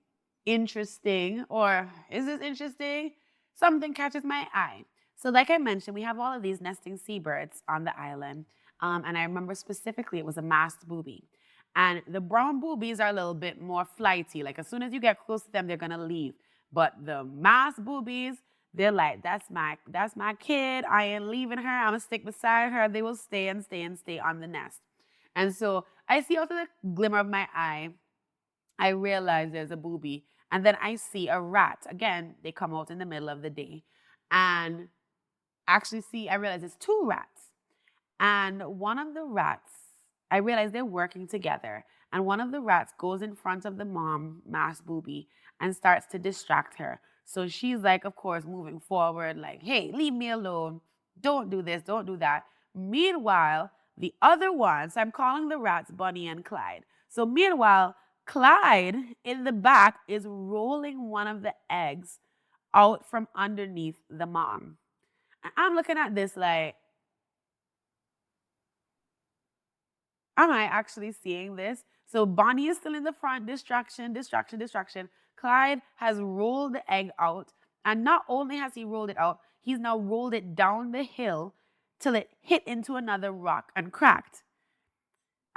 interesting, or is this interesting? Something catches my eye. So like I mentioned, we have all of these nesting seabirds on the island. And I remember specifically it was a masked booby. And the brown boobies are a little bit more flighty. Like as soon as you get close to them, they're gonna leave. But the masked boobies, they're like, that's my kid. I ain't leaving her. I'm gonna stick beside her. They will stay and stay and stay on the nest. And so I see out of the glimmer of my eye, I realize there's a booby. And then I see a rat. Again, they come out in the middle of the day. And I realize it's 2 rats. And one of the rats, I realize they're working together. And one of the rats goes in front of the mom, masked booby, and starts to distract her. So she's like, of course, moving forward, like, hey, leave me alone. Don't do this, don't do that. Meanwhile, the other ones, I'm calling the rats Bunny and Clyde. So meanwhile, Clyde in the back is rolling one of the eggs out from underneath the mom. And I'm looking at this like, am I actually seeing this? So Bonnie is still in the front, distraction. Clyde has rolled the egg out. And not only has he rolled it out, he's now rolled it down the hill till it hit into another rock and cracked.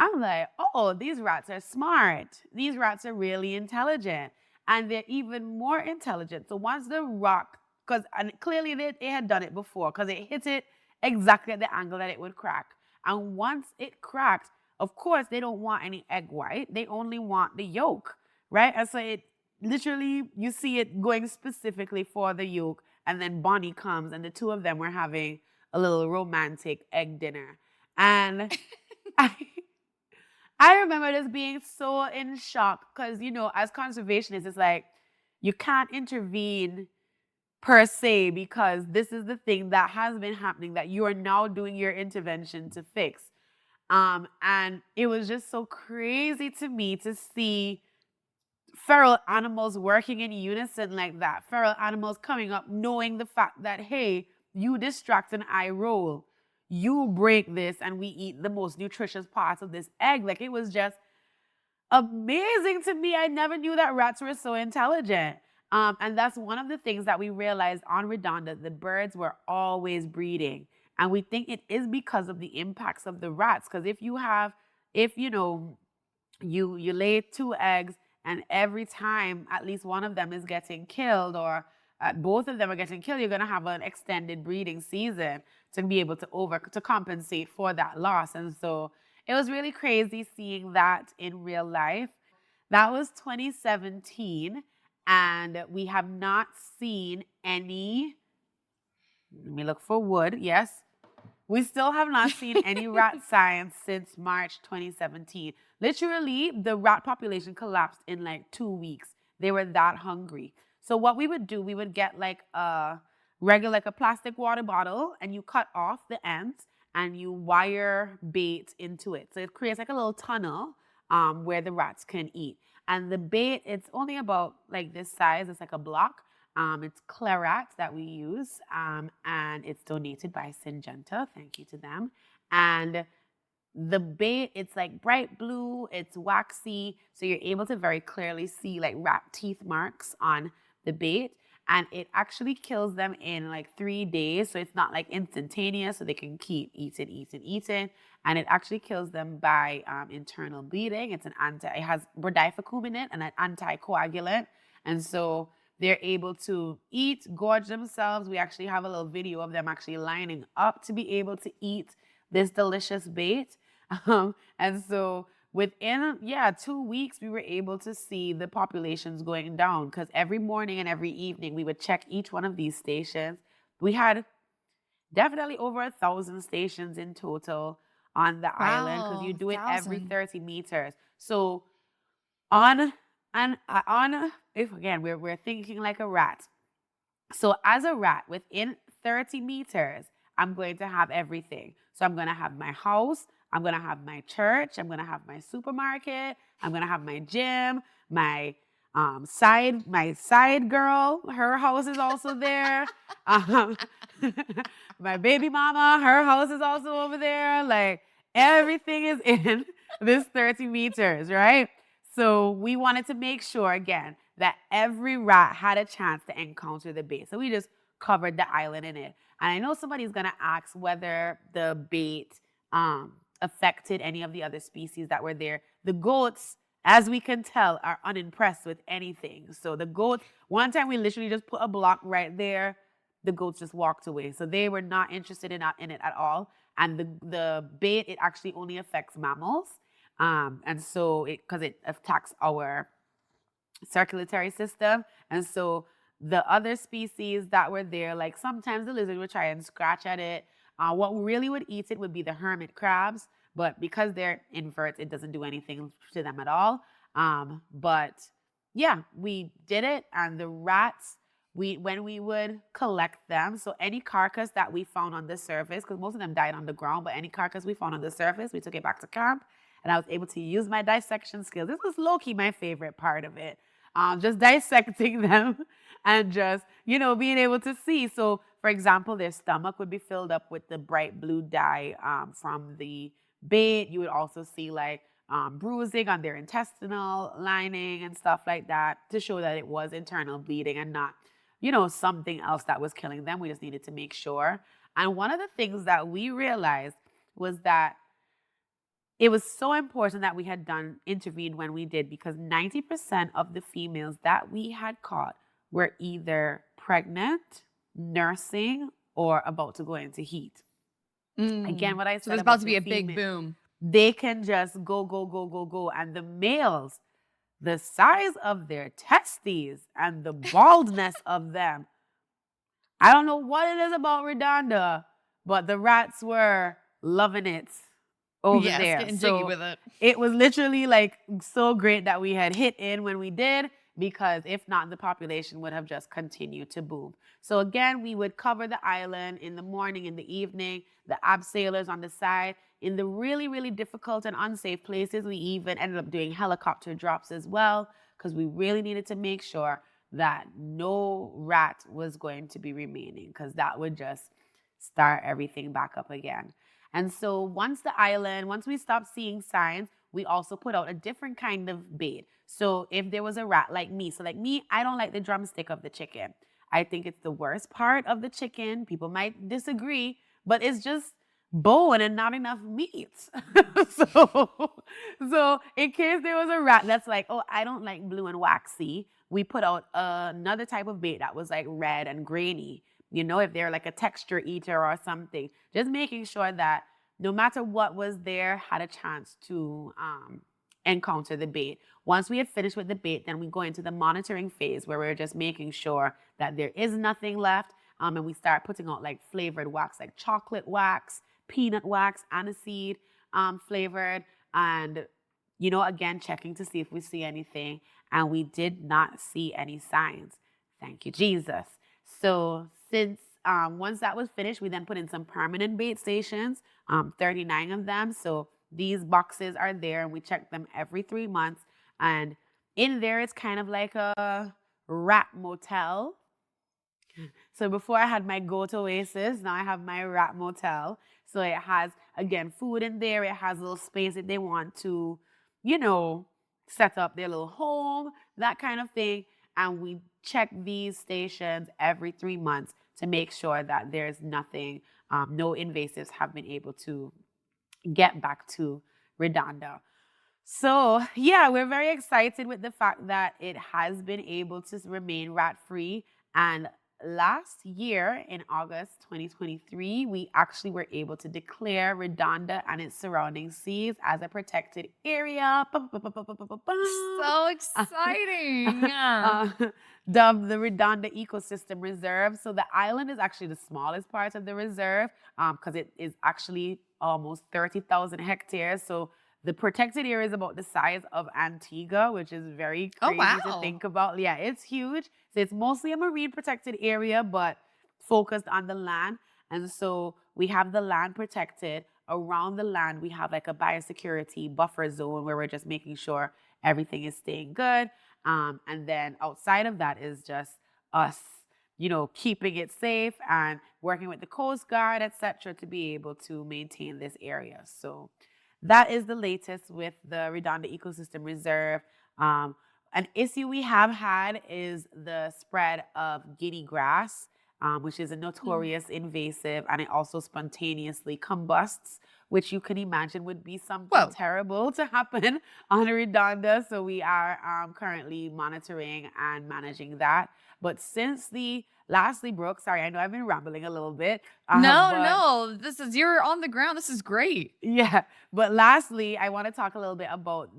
I'm like, oh, these rats are smart. These rats are really intelligent. And they're even more intelligent. So once the rock, and clearly they had done it before because it hit it exactly at the angle that it would crack. And once it cracked, of course, they don't want any egg white. They only want the yolk, right? And so it literally, you see it going specifically for the yolk. And then Bonnie comes and the two of them were having a little romantic egg dinner. And I remember just being so in shock because, you know, as conservationists, it's like you can't intervene per se because this is the thing that has been happening that you are now doing your intervention to fix. And it was just so crazy to me to see feral animals working in unison like that. Feral animals coming up knowing the fact that, hey, you distract and I roll. You break this and we eat the most nutritious parts of this egg. Like, it was just amazing to me. I never knew that rats were so intelligent. And that's one of the things that we realized on Redonda. The birds were always breeding. And we think it is because of the impacts of the rats. Because if you know, you lay 2 eggs and every time at least one of them is getting killed or both of them are getting killed, you're going to have an extended breeding season to be able to compensate for that loss. And so it was really crazy seeing that in real life. That was 2017, and we have not seen any. Let me look for wood. Yes. We still have not seen any rat signs since March 2017. Literally, the rat population collapsed in like 2 weeks. They were that hungry. So what we would do, we would get like a plastic water bottle, and you cut off the ends and you wire bait into it. So it creates like a little tunnel where the rats can eat. And the bait, it's only about like this size. It's like a block. It's claret that we use, and it's donated by Syngenta. Thank you to them. And the bait, it's like bright blue, it's waxy, so you're able to very clearly see like rat teeth marks on the bait. And it actually kills them in like 3 days, so it's not like instantaneous, so they can keep eating. And it actually kills them by internal bleeding. It has brodifacoum in it and an anticoagulant, and so they're able to eat, gorge themselves. We actually have a little video of them actually lining up to be able to eat this delicious bait. And so within, 2 weeks, we were able to see the populations going down because every morning and every evening, we would check each one of these stations. We had definitely over 1,000 stations in total on the island because you do it every 30 meters. So if again, we're thinking like a rat. So as a rat, within 30 meters, I'm going to have everything. So I'm going to have my house, I'm going to have my church, I'm going to have my supermarket, I'm going to have my gym, my side girl, her house is also there. My baby mama, her house is also over there. Like, everything is in this 30 meters, right? So we wanted to make sure, again, that every rat had a chance to encounter the bait. So we just covered the island in it. And I know somebody's going to ask whether the bait affected any of the other species that were there. The goats, as we can tell, are unimpressed with anything. So the goats, one time we literally just put a block right there. The goats just walked away. So they were not interested in it at all. And the bait, it actually only affects mammals. And so because it attacks our circulatory system. And so the other species that were there, like sometimes the lizard would try and scratch at it. What really would eat it would be the hermit crabs. But because they're inverts, it doesn't do anything to them at all. But yeah, we did it. And the rats, when we would collect them, so any carcass that we found on the surface, because most of them died on the ground, but any carcass we found on the surface, we took it back to camp. And I was able to use my dissection skills. This was low-key my favorite part of it. Just dissecting them and just, being able to see. So, for example, their stomach would be filled up with the bright blue dye from the bait. You would also see like bruising on their intestinal lining and stuff like that to show that it was internal bleeding and not, something else that was killing them. We just needed to make sure. And one of the things that we realized was that it was so important that we had intervened when we did, because 90% of the females that we had caught were either pregnant, nursing, or about to go into heat. Again, what I said So there's about about to be the a big female- boom. They can just go, go, go, go, go. And the males, the size of their testes and the baldness of them, I don't know what it is about Redonda, but the rats were loving it over Yes, there. getting So jiggy with it. it was literally like so great that we had hit in when we did, because if not, the population would have just continued to boom. So again, we would cover the island in the morning, in the evening, the abseilers on the side. In the really, really difficult and unsafe places, we even ended up doing helicopter drops as well, because we really needed to make sure that no rat was going to be remaining, because that would just start everything back up again. And so once we stopped seeing signs, we also put out a different kind of bait. So if there was a rat like me, I don't like the drumstick of the chicken. I think it's the worst part of the chicken. People might disagree, but it's just bone and not enough meat. so in case there was a rat that's like, oh, I don't like blue and waxy, we put out another type of bait that was like red and grainy. You know, if they're like a texture eater or something, just making sure that no matter what was there, had a chance to encounter the bait. Once we had finished with the bait, then we go into the monitoring phase, where we're just making sure that there is nothing left. And we start putting out like flavored wax, like chocolate wax, peanut wax, aniseed flavored. And, you know, again, checking to see if we see anything. And we did not see any signs. Thank you, Jesus. So since once that was finished, we then put in some permanent bait stations, 39 of them. So these boxes are there, and we check them every 3 months. And in there, it's kind of like a rat motel. So before I had my goat oasis, now I have my rat motel. So it has, again, food in there. It has a little space if they want to, you know, set up their little home, that kind of thing. And we check these stations every 3 months to make sure that there's nothing, no invasives have been able to get back to Redonda. So yeah, we're very excited with the fact that it has been able to remain rat-free. And last year, in August 2023, we actually were able to declare Redonda and its surrounding seas as a protected area. So exciting. Dubbed the Redonda Ecosystem Reserve. So the island is actually the smallest part of the reserve, because it is actually almost 30,000 hectares. So the protected area is about the size of Antigua, which is very crazy to think about. Yeah, it's huge. So it's mostly a marine protected area, but focused on the land. And so we have the land protected. Around the land, we have like a biosecurity buffer zone where we're just making sure everything is staying good. And then outside of that is just us, you know, keeping it safe and working with the Coast Guard, etc., to be able to maintain this area. So that is the latest with the Redonda Ecosystem Reserve. An issue we have had is the spread of guinea grass, which is a notorious invasive, and it also spontaneously combusts, which you can imagine would be something terrible to happen on Redonda. So we are currently monitoring and managing that. But lastly, Brooke, sorry, I know I've been rambling a little bit. No, you're on the ground. This is great. Yeah. But lastly, I want to talk a little bit about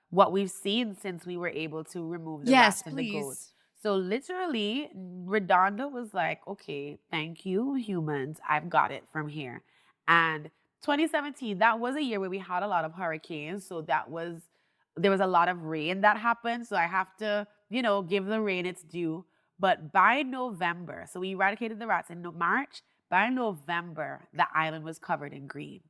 what we've seen since we were able to remove the rats and the goats. So literally, Redonda was like, okay, thank you, humans. I've got it from here. And 2017, that was a year where we had a lot of hurricanes. So there was a lot of rain that happened. So I have to, you know, give the rain its due. But by November, so we eradicated the rats in March. By November, the island was covered in green.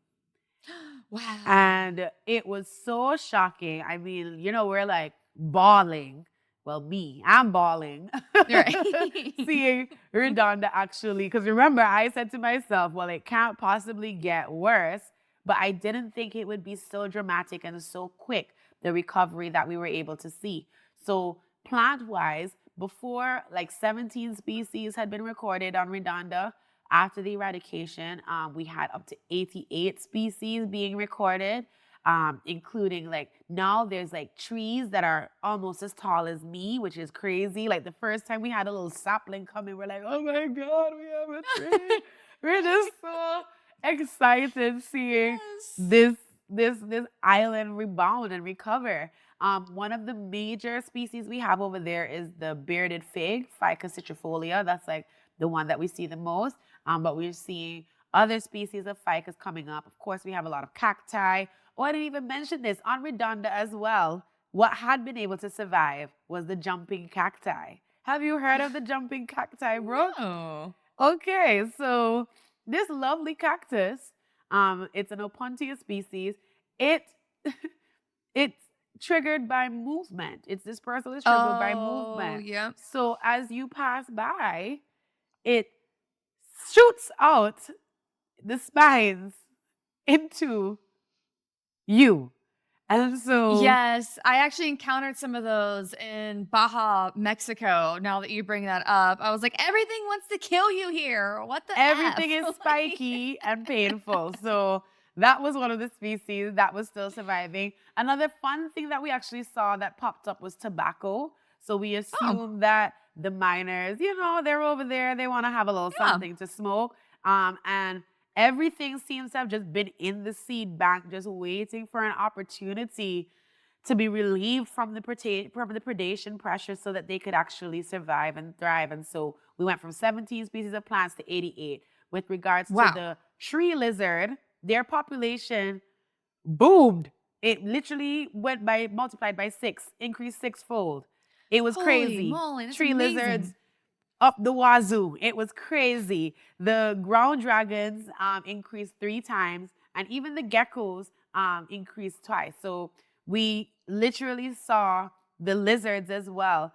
Wow. And it was so shocking. I mean, you know, we're like bawling. Well, I'm bawling. Right. Seeing Redonda actually, because remember, I said to myself, well, it can't possibly get worse, but I didn't think it would be so dramatic and so quick, the recovery that we were able to see. So plant-wise, before like 17 species had been recorded on Redonda. After the eradication, we had up to 88 species being recorded. including like now there's like trees that are almost as tall as me, which is crazy. Like the first time we had a little sapling coming, we're like, oh my God, we have a tree. We're just so excited seeing this island rebound and recover. One of the major species we have over there is the bearded fig, Ficus citrifolia. That's like the one that we see the most. But we're seeing other species of ficus coming up. Of course, we have a lot of cacti. Oh, I didn't even mention this on Redonda as well. What had been able to survive was the jumping cacti. Have you heard of the jumping cacti, Brooke? No. Okay, so this lovely cactus, it's an Opuntia species. It's triggered by movement. Its dispersal is triggered by movement. Yeah. So as you pass by, it shoots out the spines into you. And so Yes, I actually encountered some of those in Baja, Mexico. Now that you bring that up, I was like, everything wants to kill you here. What the everything F? is spiky and painful. So that was one of the species that was still surviving. Another fun thing that we actually saw that popped up was tobacco. So we assume that the miners, they're over there. They want to have a little something to smoke. And everything seems to have just been in the seed bank, just waiting for an opportunity to be relieved from the predation pressure so that they could actually survive and thrive. And so we went from 17 species of plants to 88. With regards to the tree lizard, their population boomed. It literally multiplied by 6, increased 6-fold. It was crazy. Moly, that's tree amazing. lizards up the wazoo. It was crazy. The ground dragons increased 3 times, and even the geckos increased twice. So we literally saw the lizards as well.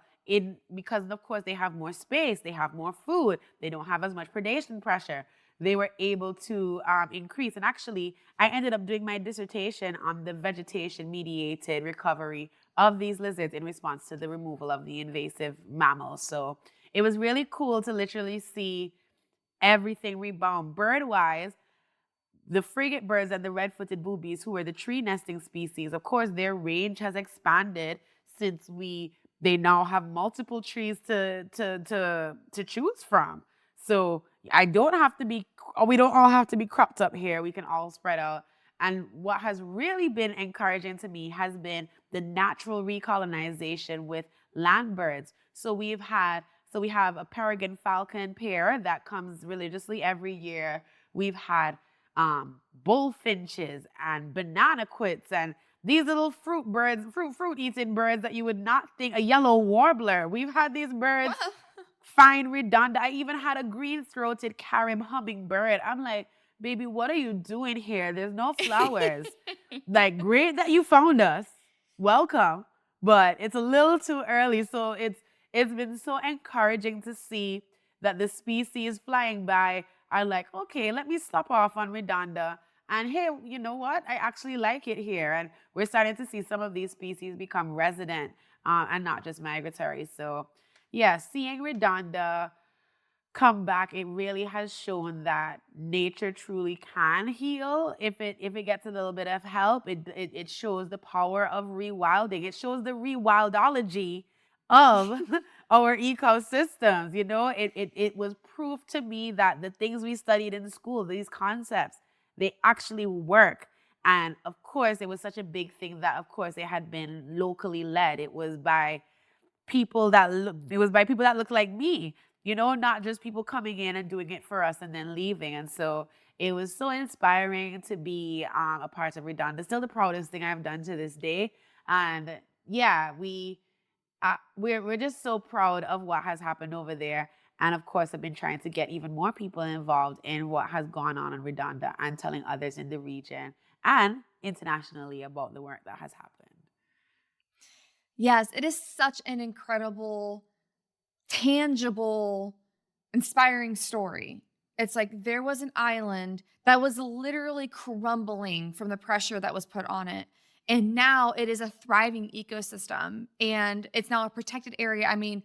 Because of course they have more space, they have more food, they don't have as much predation pressure. They were able to increase. And actually, I ended up doing my dissertation on the vegetation-mediated recovery of these lizards in response to the removal of the invasive mammals. So it was really cool to literally see everything rebound. Bird-wise, the frigate birds and the red-footed boobies, who are the tree nesting species, of course, their range has expanded since they now have multiple trees to choose from. So we don't all have to be cropped up here. We can all spread out. And what has really been encouraging to me has been the natural recolonization with land birds. So we have a peregrine falcon pair that comes religiously every year. We've had bullfinches and banana quits and these little fruit eating birds that you would not think, a yellow warbler. We've had these birds find Redonda. I even had a green-throated carim hummingbird. I'm like, baby, what are you doing here? There's no flowers. Like, great that you found us. Welcome. But it's a little too early. So it's been so encouraging to see that the species flying by are like, okay, let me stop off on Redonda. And hey, you know what? I actually like it here. And we're starting to see some of these species become resident and not just migratory. So yeah, seeing Redonda come back, it really has shown that nature truly can heal if it gets a little bit of help. It shows the power of rewilding. It shows the rewildology of our ecosystems. It was proof to me that the things we studied in school, these concepts, they actually work. And of course, it was such a big thing that, of course, it had been locally led. It was by people that looked like me, not just people coming in and doing it for us and then leaving. And so it was so inspiring to be a part of Redonda. Still the proudest thing I've done to this day. And yeah, we're just so proud of what has happened over there. And of course, I've been trying to get even more people involved in what has gone on in Redonda and telling others in the region and internationally about the work that has happened. Yes, it is such an incredible, tangible, inspiring story. It's like there was an island that was literally crumbling from the pressure that was put on it. And now it is a thriving ecosystem and it's now a protected area. I mean,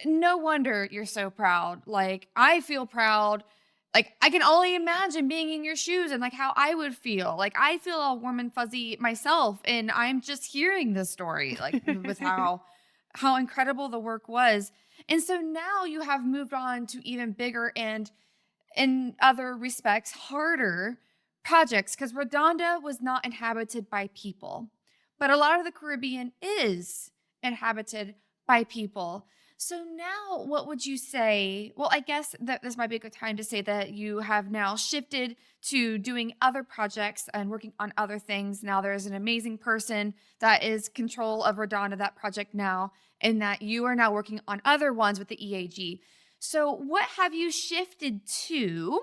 no wonder you're so proud. Like, I feel proud like, I can only imagine being in your shoes and like how I would feel. Like, I feel all warm and fuzzy myself, and I'm just hearing this story, like with how incredible the work was. And so now you have moved on to even bigger and, in other respects, harder projects, because Redonda was not inhabited by people, but a lot of the Caribbean is inhabited by people. So now what would you say? Well, I guess that this might be a good time to say that you have now shifted to doing other projects and working on other things. Now there's an amazing person that is control of Redonda, that project now, and that you are now working on other ones with the EAG. So what have you shifted to?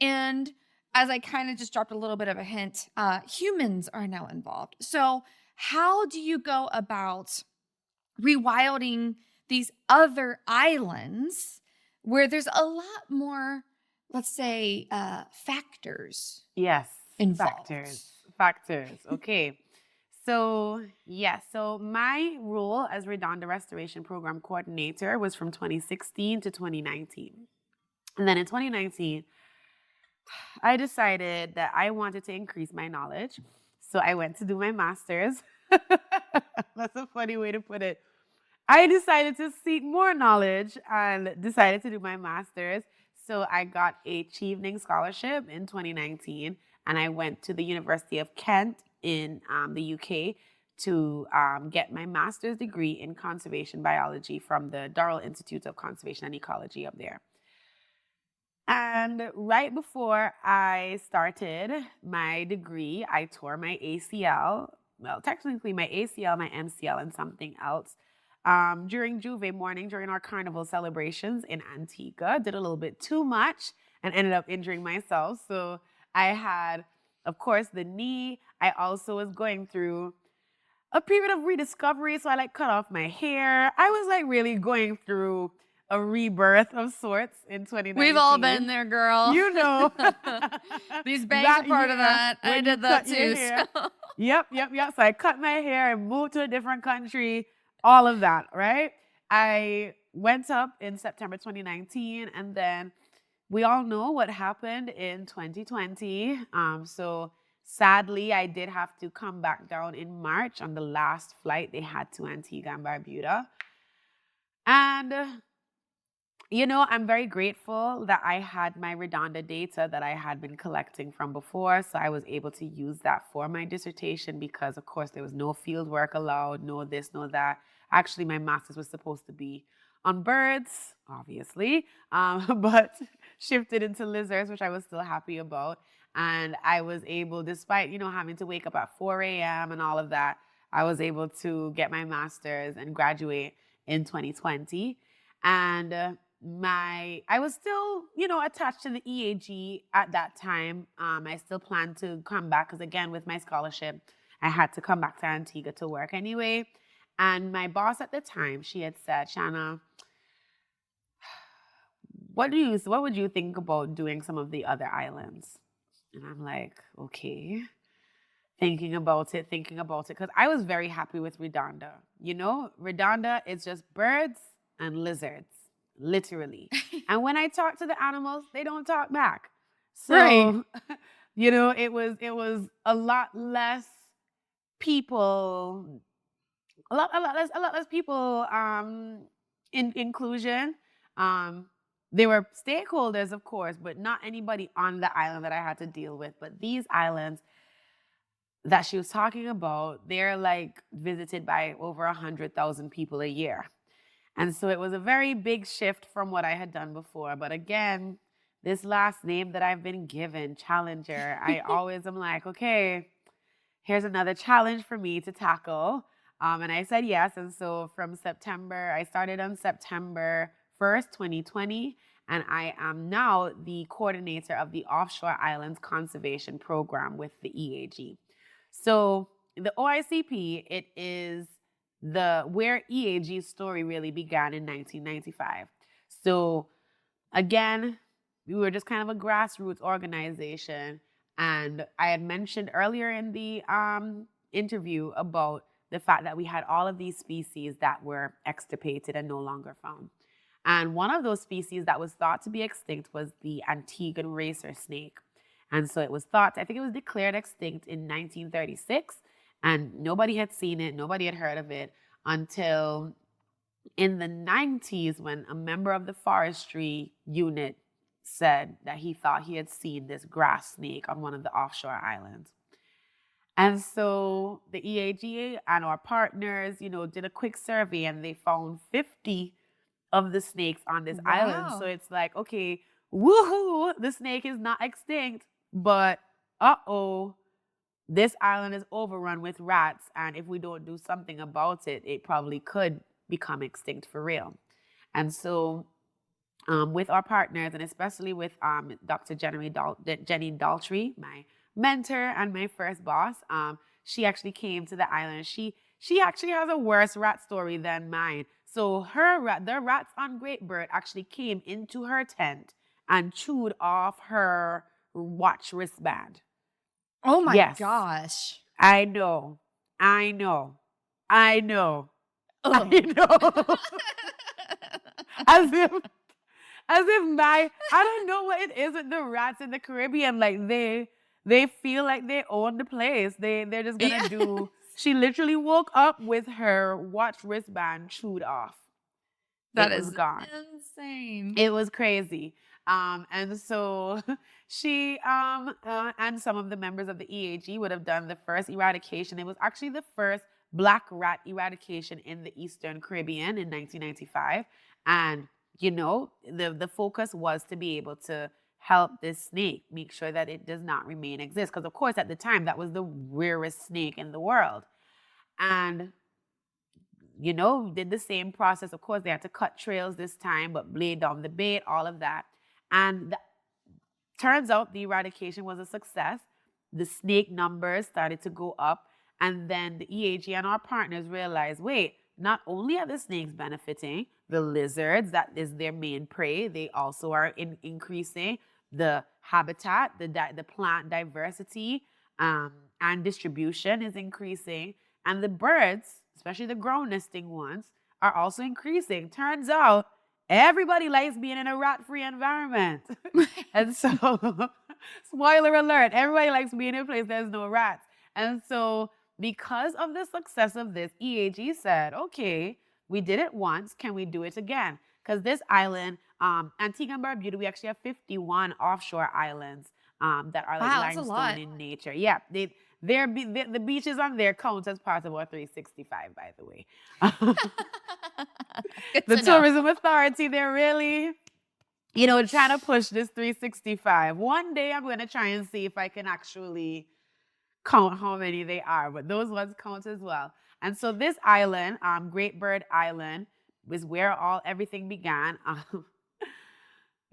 And as I kind of just dropped a little bit of a hint, humans are now involved. So how do you go about rewilding these other islands where there's a lot more, let's say, factors Yes, involved? Factors. Okay. So, yes. So my role as Redonda Restoration Program Coordinator was from 2016 to 2019. And then in 2019, I decided that I wanted to increase my knowledge. So I went to do my master's. That's a funny way to put it. I decided to seek more knowledge and decided to do my master's. So I got a Chevening scholarship in 2019, and I went to the University of Kent in the UK to get my master's degree in conservation biology from the Durrell Institute of Conservation and Ecology up there. And right before I started my degree, I tore my ACL. Well, technically my ACL, my MCL, and something else. During Juve morning, during our carnival celebrations in Antigua, did a little bit too much and ended up injuring myself. So I had, of course, the knee. I also was going through a period of rediscovery. So I like cut off my hair. I was like really going through a rebirth of sorts in 2019. We've all been there, girl. You know. These bangs are part of that. I did that too. So. Yep. So I cut my hair and moved to a different country. All of that, right? I went up in September 2019, and then we all know what happened in 2020. So sadly, I did have to come back down in March on the last flight they had to Antigua and Barbuda. And, you know, I'm very grateful that I had my Redonda data that I had been collecting from before. So I was able to use that for my dissertation because, of course, there was no field work allowed, no this, no that. Actually, my master's was supposed to be on birds, obviously, but shifted into lizards, which I was still happy about. And I was able, despite, you know, having to wake up at 4 a.m. and all of that, I was able to get my master's and graduate in 2020. And I was still, you know, attached to the EAG at that time. I still planned to come back because, again, with my scholarship, I had to come back to Antigua to work anyway. And my boss at the time, she had said, Shanna, what would you think about doing some of the other islands? And I'm like, okay. Thinking about it, because I was very happy with Redonda. You know, Redonda is just birds and lizards, literally. And when I talk to the animals, they don't talk back. So, right. You know, it was a lot less people. A lot less people in inclusion. There were stakeholders, of course, but not anybody on the island that I had to deal with. But these islands that she was talking about, they're like visited by over 100,000 people a year. And so it was a very big shift from what I had done before. But again, this last name that I've been given, Challenger, I always am like, okay, here's another challenge for me to tackle. And I said yes. And so from September, I started on September 1st, 2020. And I am now the coordinator of the Offshore Islands Conservation Program with the EAG. So the OICP, it is where EAG's story really began in 1995. So again, we were just kind of a grassroots organization. And I had mentioned earlier in the interview about the fact that we had all of these species that were extirpated and no longer found. And one of those species that was thought to be extinct was the Antiguan racer snake. And so it was thought, I think it was declared extinct in 1936, and nobody had seen it, nobody had heard of it until in the 90s when a member of the forestry unit said that he thought he had seen this grass snake on one of the offshore islands. And so the EAG and our partners, did a quick survey, and they found 50 of the snakes on this island. So it's like, okay, woohoo, the snake is not extinct, but this island is overrun with rats, and if we don't do something about it, it probably could become extinct for real. And so with our partners, and especially with Dr. Jenny Daltrey, my mentor and my first boss, she actually came to the island. She actually has a worse rat story than mine. So the rats on Great Bird actually came into her tent and chewed off her watch wristband. Oh my I gosh. know. I know. I know. As if I don't know what it is with the rats in the Caribbean. Like they feel like they own the place. They're just gonna do. She literally woke up with her watch wristband chewed off. That it is was gone. Insane. It was crazy. And so she and some of the members of the EAG would have done the first eradication. It was actually the first black rat eradication in the Eastern Caribbean in 1995. And, the focus was to be able to help this snake, make sure that it does not remain exist. Because, of course, at the time, that was the rarest snake in the world. And, did the same process. Of course, they had to cut trails this time, but laid down the bait, all of that. And turns out the eradication was a success. The snake numbers started to go up. And then the EAG and our partners realized, wait, not only are the snakes benefiting, the lizards, that is their main prey, they also are increasing. The habitat, the plant diversity and distribution is increasing. And the birds, especially the ground nesting ones, are also increasing. Turns out, everybody likes being in a rat-free environment. And so, spoiler alert, everybody likes being in a place there's no rats. And so, because of the success of this, EAG said, okay, we did it once, can we do it again? Because this island, Antigua and Barbuda, we actually have 51 offshore islands that are like limestone in nature. Yeah, the beaches on there count as part of our 365, by the way. The tourism authority, they're really, trying to push this 365. One day I'm going to try and see if I can actually count how many they are, but those ones count as well. And so this island, Great Bird Island, was where everything began.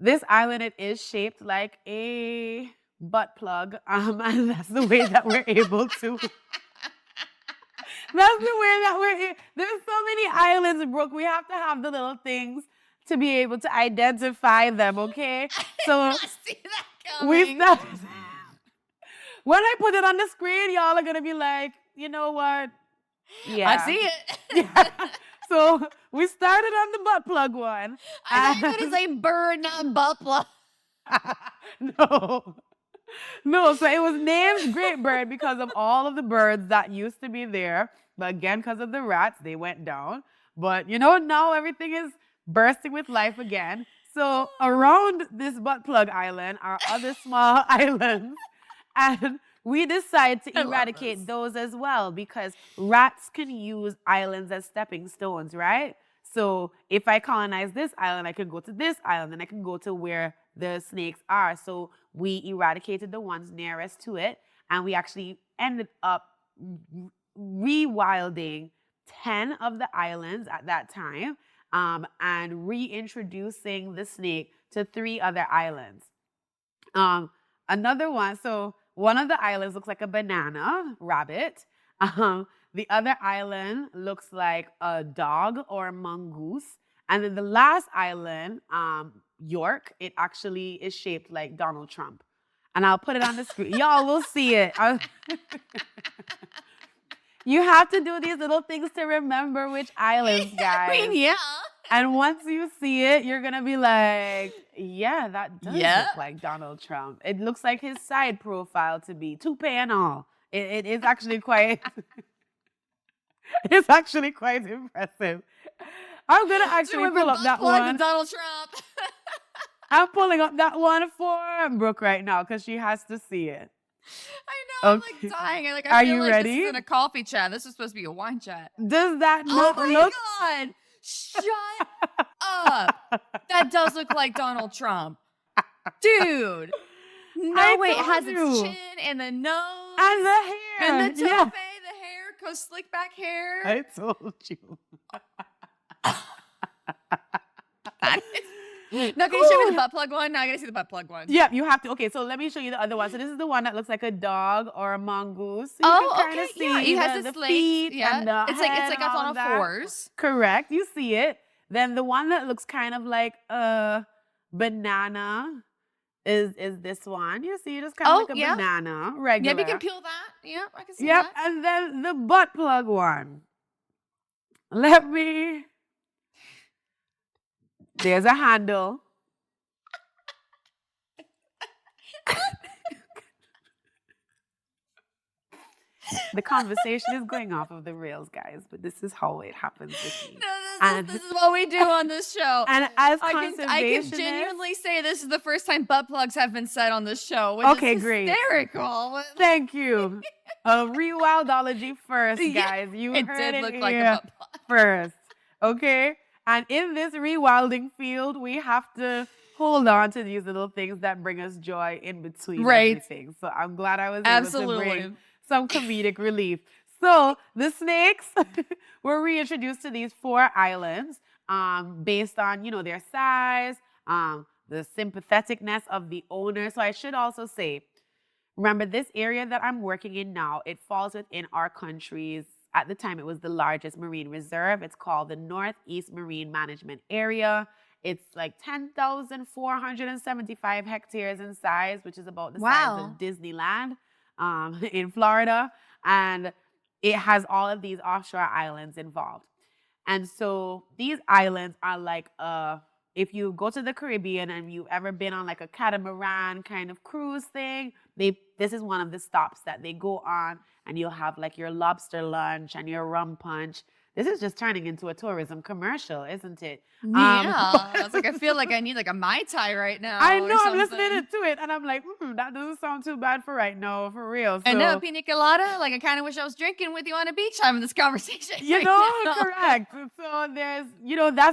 This island, it is shaped like a butt plug, and that's the way that we're able to. That's the way that there's so many islands, Brooke. We have to have the little things to be able to identify them, okay? So see that coming. We started. When I put it on the screen, y'all are gonna be like, you know what? Yeah, I see it. Yeah. So we started on the butt plug one. I thought you were gonna say bird, not butt plug. No. So it was named Great Bird because of all of the birds that used to be there. But again, because of the rats, they went down. But now everything is bursting with life again. So around this butt plug island are other small islands. And we decided to eradicate those as well because rats can use islands as stepping stones, right? So if I colonize this island, I can go to this island and I can go to where the snakes are. So we eradicated the ones nearest to it, and we actually ended up rewilding 10 of the islands at that time and reintroducing the snake to 3 other islands. Another one, so one of the islands looks like a banana rabbit. The other island looks like a dog or a mongoose. And then the last island, York, it actually is shaped like Donald Trump. And I'll put it on the screen. Y'all will see it. You have to do these little things to remember which islands, guys. I mean, yeah. And once you see it, you're going to be like, yeah, that does Yeah. look like Donald Trump. It looks like his side profile to be toupee and all. It is actually quite, it's actually quite impressive. I'm going to actually pull up that one. Donald Trump. I'm pulling up that one for Brooke right now because she has to see it. I know, Okay. I'm like dying. I Are feel you like ready? this isn't a coffee chat. This is supposed to be a wine chat. Does that not Oh my look? God. Shut up. That does look like Donald Trump. Dude. No, wait, it has its chin and the nose. And the hair. And the toupee, Yeah. the hair, goes slick back hair. I told you. Now, can you show me the butt plug one? Now I gotta see the butt plug one. Yep, you have to. Okay, so let me show you the other one. So this is the one that looks like a dog or a mongoose. So you can kinda see Yeah, it has the its feet legs. Yeah, and the it's like head and up all on of all that. fours. Correct, you see it. Then the one that looks kind of like a banana is this one. You see, just kind of like a banana, regular. Yeah, you can peel that. Yep, I can see Yep, that. and then the butt plug one. Let me. There's a handle. The conversation is going off of the rails, guys, but this is how it happens with me. No, this is what we do on this show. And as I can genuinely say this is the first time butt plugs have been said on this show, which is hysterical. Thank you. Rewildology first, Yeah, guys. You it heard did look here like a butt plug. first, okay? And in this rewilding field, we have to hold on to these little things that bring us joy in between everything. So I'm glad I was able to bring some comedic relief. So the snakes were reintroduced to these 4 islands based on, their size, the sympatheticness of the owner. So I should also say, remember this area that I'm working in now, it falls within our country's, at the time it was the largest marine reserve. It's called the Northeast Marine Management Area. It's like 10,475 hectares in size, which is about the size of Disneyland. In Florida, and it has all of these offshore islands involved. And so these islands are like, if you go to the Caribbean and you've ever been on like a catamaran kind of cruise thing, this is one of the stops that they go on, and you'll have like your lobster lunch and your rum punch. This is just turning into a tourism commercial, isn't it? Yeah. It's like I feel like I need like a Mai Tai right now. I know, I'm listening to it, and I'm like, that doesn't sound too bad for right now, for real. So, and no, pina colada, like I kind of wish I was drinking with you on a beach having this conversation. Correct. So there's,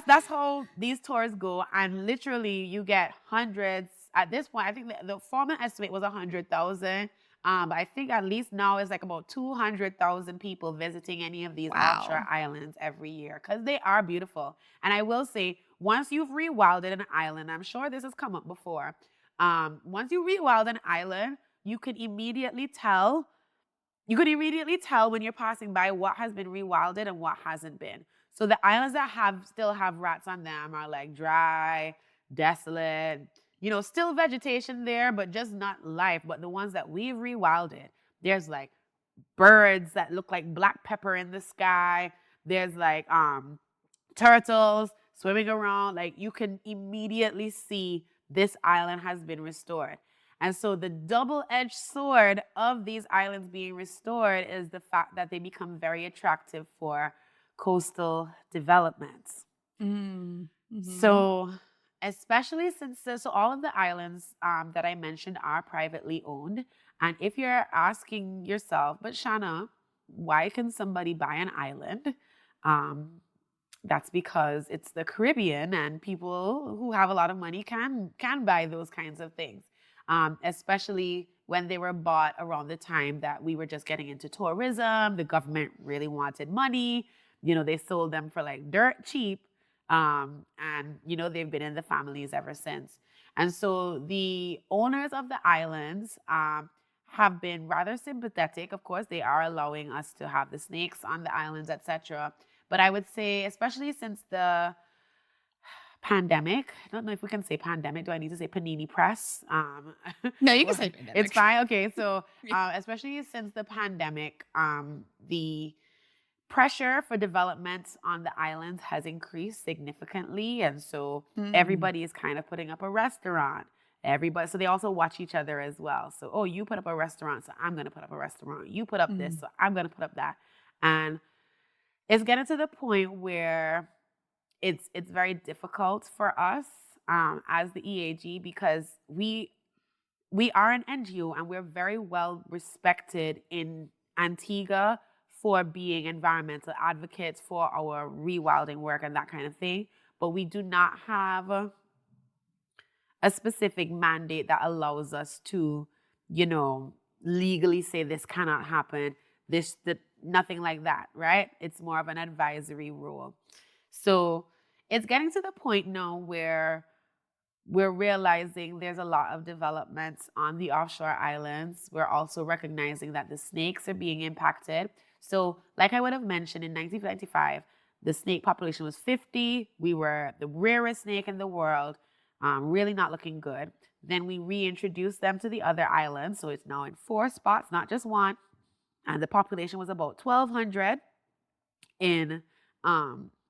that's how these tours go, and literally you get hundreds. At this point, I think the former estimate was 100,000. But I think at least now it's like about 200,000 people visiting any of these offshore islands every year because they are beautiful. And I will say, once you've rewilded an island, I'm sure this has come up before. Once you rewild an island, you can immediately tell when you're passing by what has been rewilded and what hasn't been. So the islands that still have rats on them are like dry, desolate. Still vegetation there, but just not life. But the ones that we've rewilded, there's like birds that look like black pepper in the sky. There's like turtles swimming around. Like you can immediately see this island has been restored. And so the double-edged sword of these islands being restored is the fact that they become very attractive for coastal developments. Mm-hmm. So especially since all of the islands that I mentioned are privately owned. And if you're asking yourself, but Shanna, why can somebody buy an island? That's because it's the Caribbean and people who have a lot of money can buy those kinds of things, especially when they were bought around the time that we were just getting into tourism. The government really wanted money. They sold them for like dirt cheap. And they've been in the families ever since. And so the owners of the islands have been rather sympathetic. Of course, they are allowing us to have the snakes on the islands, etc. But I would say, especially since the pandemic, I don't know if we can say pandemic. Do I need to say panini press? No, you can say pandemic. It's fine. Okay, so especially since the pandemic, the pressure for development on the islands has increased significantly. And so Mm. everybody is kind of putting up a restaurant. Everybody, so they also watch each other as well. So, oh, you put up a restaurant, so I'm going to put up a restaurant. You put up this, Mm. so I'm going to put up that. And it's getting to the point where it's very difficult for us as the EAG, because we are an NGO and we're very well respected in Antigua for being environmental advocates for our rewilding work and that kind of thing. But we do not have a specific mandate that allows us to, legally say this cannot happen, nothing like that, right? It's more of an advisory rule. So it's getting to the point now where we're realizing there's a lot of developments on the offshore islands. We're also recognizing that the snakes are being impacted. So, like I would have mentioned, in 1995, the snake population was 50. We were the rarest snake in the world, really not looking good. Then we reintroduced them to the other islands. So it's now in 4 spots, not just one. And the population was about 1,200 in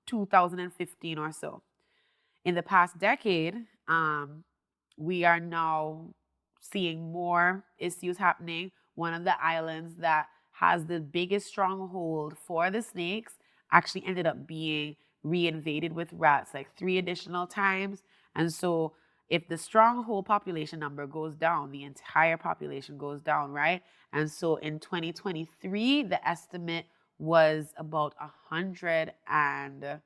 2015 or so. In the past decade, we are now seeing more issues happening. One of the islands that has the biggest stronghold for the snakes actually ended up being reinvaded with rats like 3 additional times. And so if the stronghold population number goes down, the entire population goes down, right? And so in 2023, the estimate was about 100 and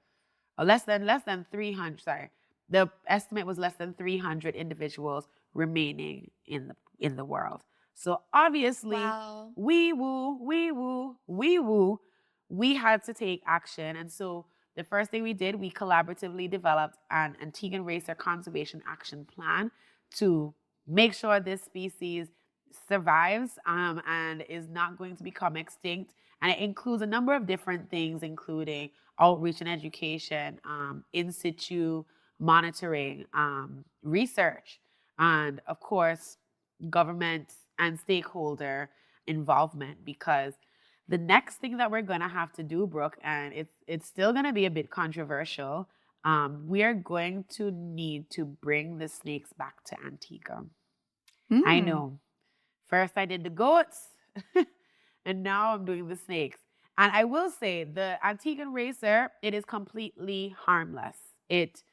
less than 300. Sorry, the estimate was less than 300 individuals remaining in the world. So obviously, Wow. we had to take action. And so the first thing we did, we collaboratively developed an Antiguan Racer Conservation Action Plan to make sure this species survives and is not going to become extinct. And it includes a number of different things, including outreach and education, in situ monitoring, research, and of course, government and stakeholder involvement. Because the next thing that we're going to have to do, Brooke, and it's still going to be a bit controversial, we are going to need to bring the snakes back to Antigua. I Mm. know. First I did the goats, and now I'm doing the snakes. And I will say, the Antiguan racer, it is completely harmless. It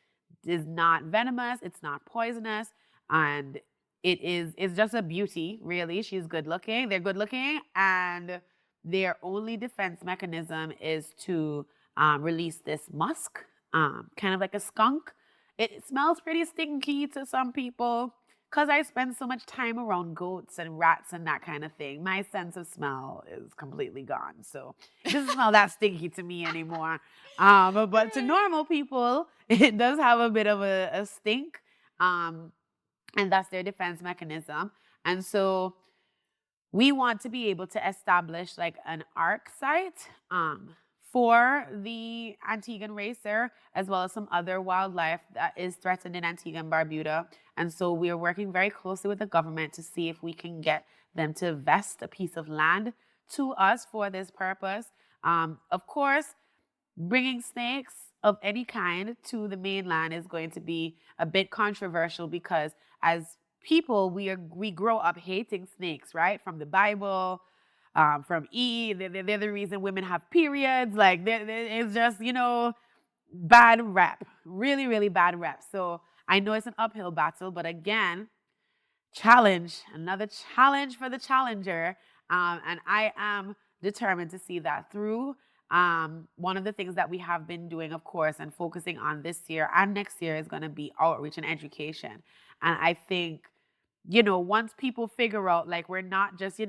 is not venomous, it's not poisonous, and it's just a beauty, really. She's good looking, they're good looking, and their only defense mechanism is to release this musk, kind of like a skunk. It smells pretty stinky to some people. Because I spend so much time around goats and rats and that kind of thing, my sense of smell is completely gone. So it doesn't smell that stinky to me anymore. But to normal people, it does have a bit of a stink. And that's their defense mechanism. And so we want to be able to establish like an ARC site for the Antiguan racer, as well as some other wildlife that is threatened in Antigua and Barbuda. And so we are working very closely with the government to see if we can get them to vest a piece of land to us for this purpose. Of course, bringing snakes of any kind to the mainland is going to be a bit controversial, because as people, we grow up hating snakes, right? From the Bible, from Eve. They're the reason women have periods. Like, it's just, bad rep. Really, really bad rep. So I know it's an uphill battle, but again, another challenge for the challenger. And I am determined to see that through. One of the things that we have been doing, of course, and focusing on this year and next year is going to be outreach and education. And I think, once people figure out, like, we're not just,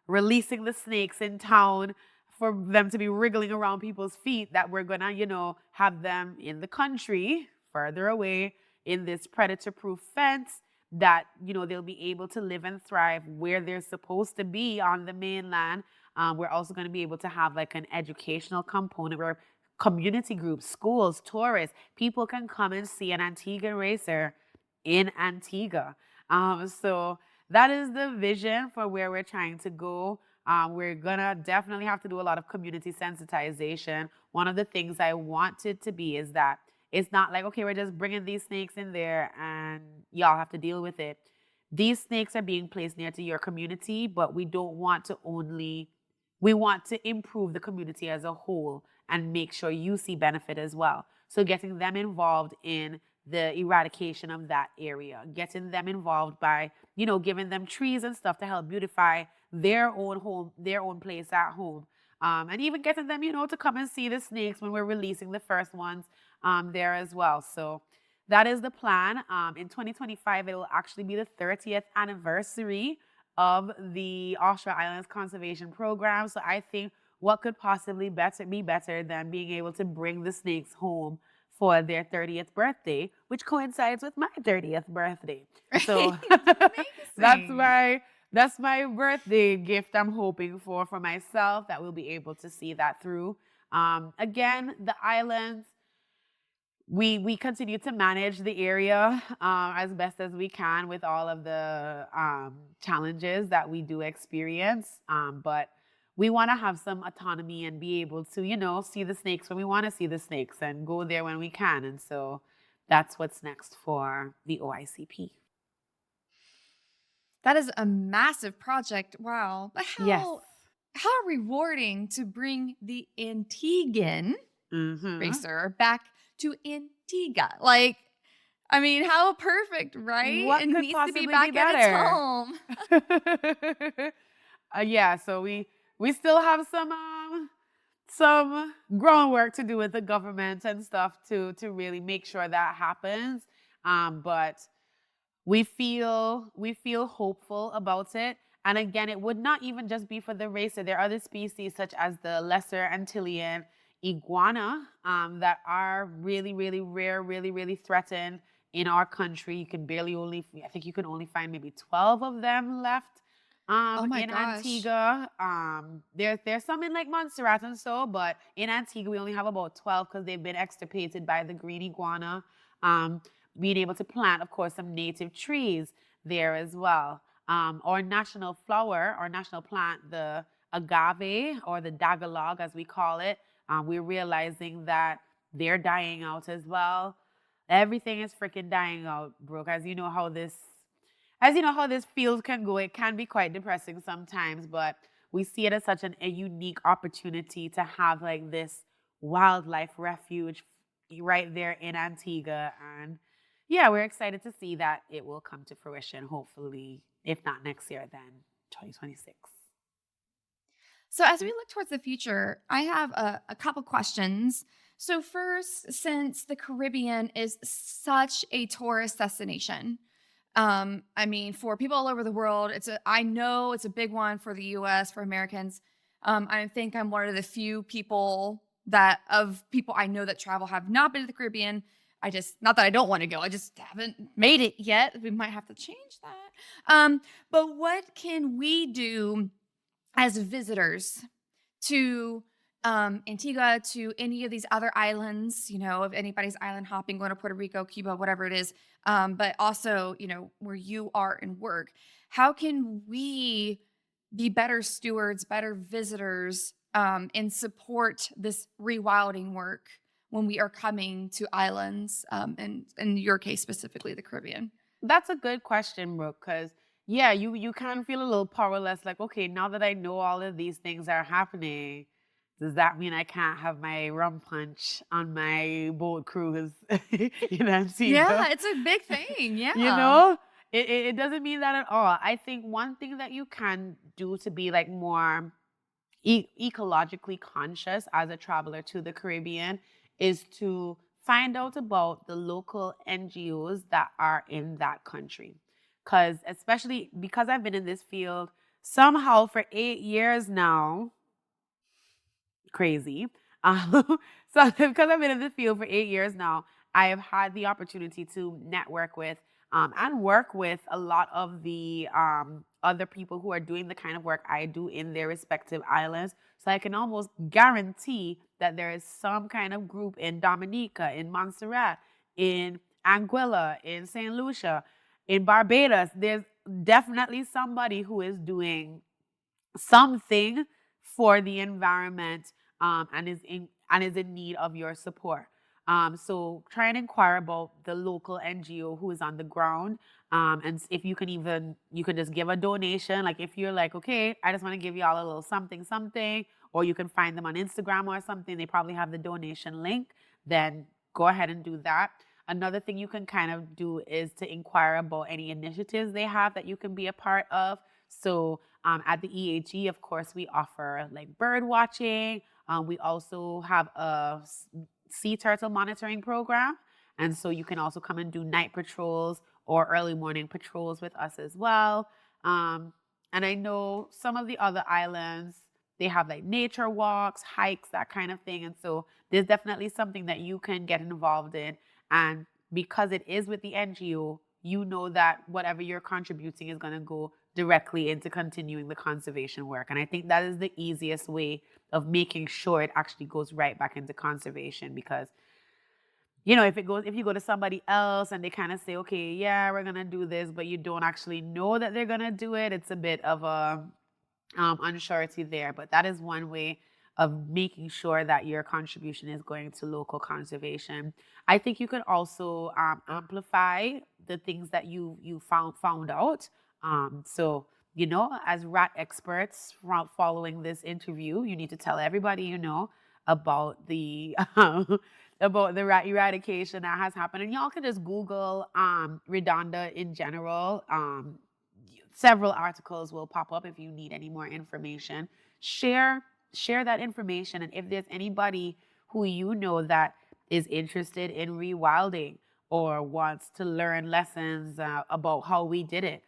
releasing the snakes in town for them to be wriggling around people's feet, that we're going to, have them in the country, further away, in this predator-proof fence, that, they'll be able to live and thrive where they're supposed to be on the mainland. We're also going to be able to have like an educational component where community groups, schools, tourists, people can come and see an Antiguan racer in Antigua. So that is the vision for where we're trying to go. We're gonna definitely have to do a lot of community sensitization. One of the things I want it to be is that it's not like, okay, we're just bringing these snakes in there and y'all have to deal with it. These snakes are being placed near to your community, but we don't want to only, we want to improve the community as a whole and make sure you see benefit as well. So getting them involved in the eradication of that area, getting them involved by, giving them trees and stuff to help beautify their own home, their own place at home. And even getting them, to come and see the snakes when we're releasing the first ones there as well. So that is the plan. In 2025, it will actually be the 30th anniversary of the Offshore Islands Conservation Program. So I think what could possibly be better than being able to bring the snakes home for their 30th birthday, which coincides with my 30th birthday. So that's my birthday gift I'm hoping for myself, that we'll be able to see that through. Again, the islands, we continue to manage the area as best as we can with all of the challenges that we do experience. But we want to have some autonomy and be able to, see the snakes when we want to see the snakes and go there when we can. And so that's what's next for the OICP. That is a massive project. Wow. But Yes. how rewarding to bring the Antiguan racer back to Antigua. Like, I mean, how perfect, right? What it could needs to possibly be back be better? at its home. Yeah, so we still have some groundwork to do with the government and stuff to really make sure that happens. But we feel hopeful about it. And again, it would not even just be for the racer. There are other species such as the lesser Antillean iguana that are really, really rare, really, really threatened in our country. You can I think you can only find maybe 12 of them left Oh my in gosh. Antigua. There's some in like Montserrat and so, but in Antigua we only have about 12 because they've been extirpated by the green iguana. Being able to plant, of course, some native trees there as well. Our national flower, our national plant, the agave or the dagalog as we call it, we're realizing that they're dying out as well. Everything is freaking dying out, Brooke. As you know how this field can go, it can be quite depressing sometimes, but we see it as such a unique opportunity to have like this wildlife refuge right there in Antigua. And yeah, we're excited to see that it will come to fruition, hopefully, if not next year, then 2026. So as we look towards the future, I have a couple questions. So first, since the Caribbean is such a tourist destination, I mean, for people all over the world, I know it's a big one for the U.S., for Americans. I think I'm one of the few people I know that travel have not been to the Caribbean. Not that I don't want to go, I just haven't made it yet. We might have to change that. But what can we do as visitors to Antigua, to any of these other islands, if anybody's island hopping, going to Puerto Rico, Cuba, whatever it is, but also, where you are and work, how can we be better stewards, better visitors, and support this rewilding work when we are coming to islands, and in your case, specifically the Caribbean? That's a good question, Brooke, because yeah, you can feel a little powerless, like, okay, now that I know all of these things are happening, does that mean I can't have my rum punch on my boat cruise in Antigua? Yeah, it's a big thing. Yeah. It doesn't mean that at all. I think one thing that you can do to be like more ecologically conscious as a traveler to the Caribbean is to find out about the local NGOs that are in that country. Especially because I've been in this field somehow for 8 years now, crazy. So because I've been in the field for 8 years now, I have had the opportunity to network with and work with a lot of the other people who are doing the kind of work I do in their respective islands. So I can almost guarantee that there is some kind of group in Dominica, in Montserrat, in Anguilla, in St. Lucia, in Barbados. There's definitely somebody who is doing something for the environment, and is in need of your support. So try and inquire about the local NGO who is on the ground. And if you can just give a donation. Like if you're like, okay, I just want to give y'all a little something, or you can find them on Instagram or something. They probably have the donation link. Then go ahead and do that. Another thing you can kind of do is to inquire about any initiatives they have that you can be a part of. So at the EAG, of course, we offer like bird watching. We also have a sea turtle monitoring program. And so you can also come and do night patrols or early morning patrols with us as well. And I know some of the other islands, they have like nature walks, hikes, that kind of thing. And so there's definitely something that you can get involved in. And because it is with the NGO, you know that whatever you're contributing is going to go directly into continuing the conservation work. And I think that is the easiest way of making sure it actually goes right back into conservation. Because, you know, if you go to somebody else and they kind of say, okay, yeah, we're going to do this, but you don't actually know that they're going to do it, it's a bit of a unsurety there. But that is one way of making sure that your contribution is going to local conservation. I think you can also amplify the things that you found out. So, you know, as rat experts following this interview, you need to tell everybody you know about the about the rat eradication that has happened. And y'all can just Google Redonda in general. Several articles will pop up if you need any more information. Share that information. And if there's anybody who you know that is interested in rewilding or wants to learn lessons about how we did it,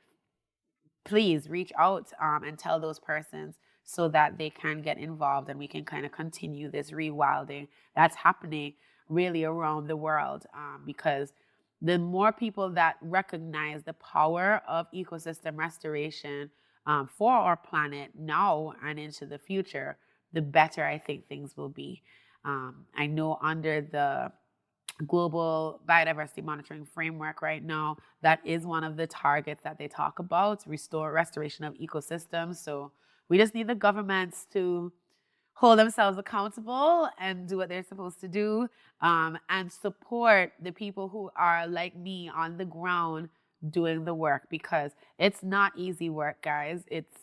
please reach out and tell those persons so that they can get involved and we can kind of continue this rewilding that's happening really around the world. Because the more people that recognize the power of ecosystem restoration for our planet now and into the future, the better I think things will be. I know under the global biodiversity monitoring framework right now, that is one of the targets that they talk about, restoration of ecosystems. So we just need the governments to hold themselves accountable and do what they're supposed to do, and support the people who are like me on the ground doing the work, because it's not easy work, guys. It's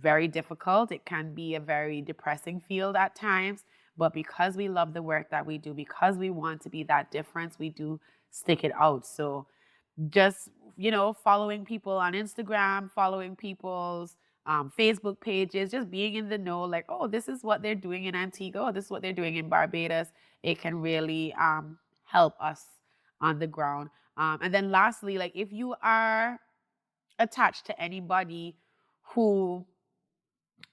very difficult. It can be a very depressing field at times. But because we love the work that we do, because we want to be that difference, we do stick it out. So just, you know, following people on Instagram, following people's Facebook pages, just being in the know, like, oh, this is what they're doing in Antigua, this is what they're doing in Barbados. It can really help us on the ground. And then lastly, like if you are attached to anybody who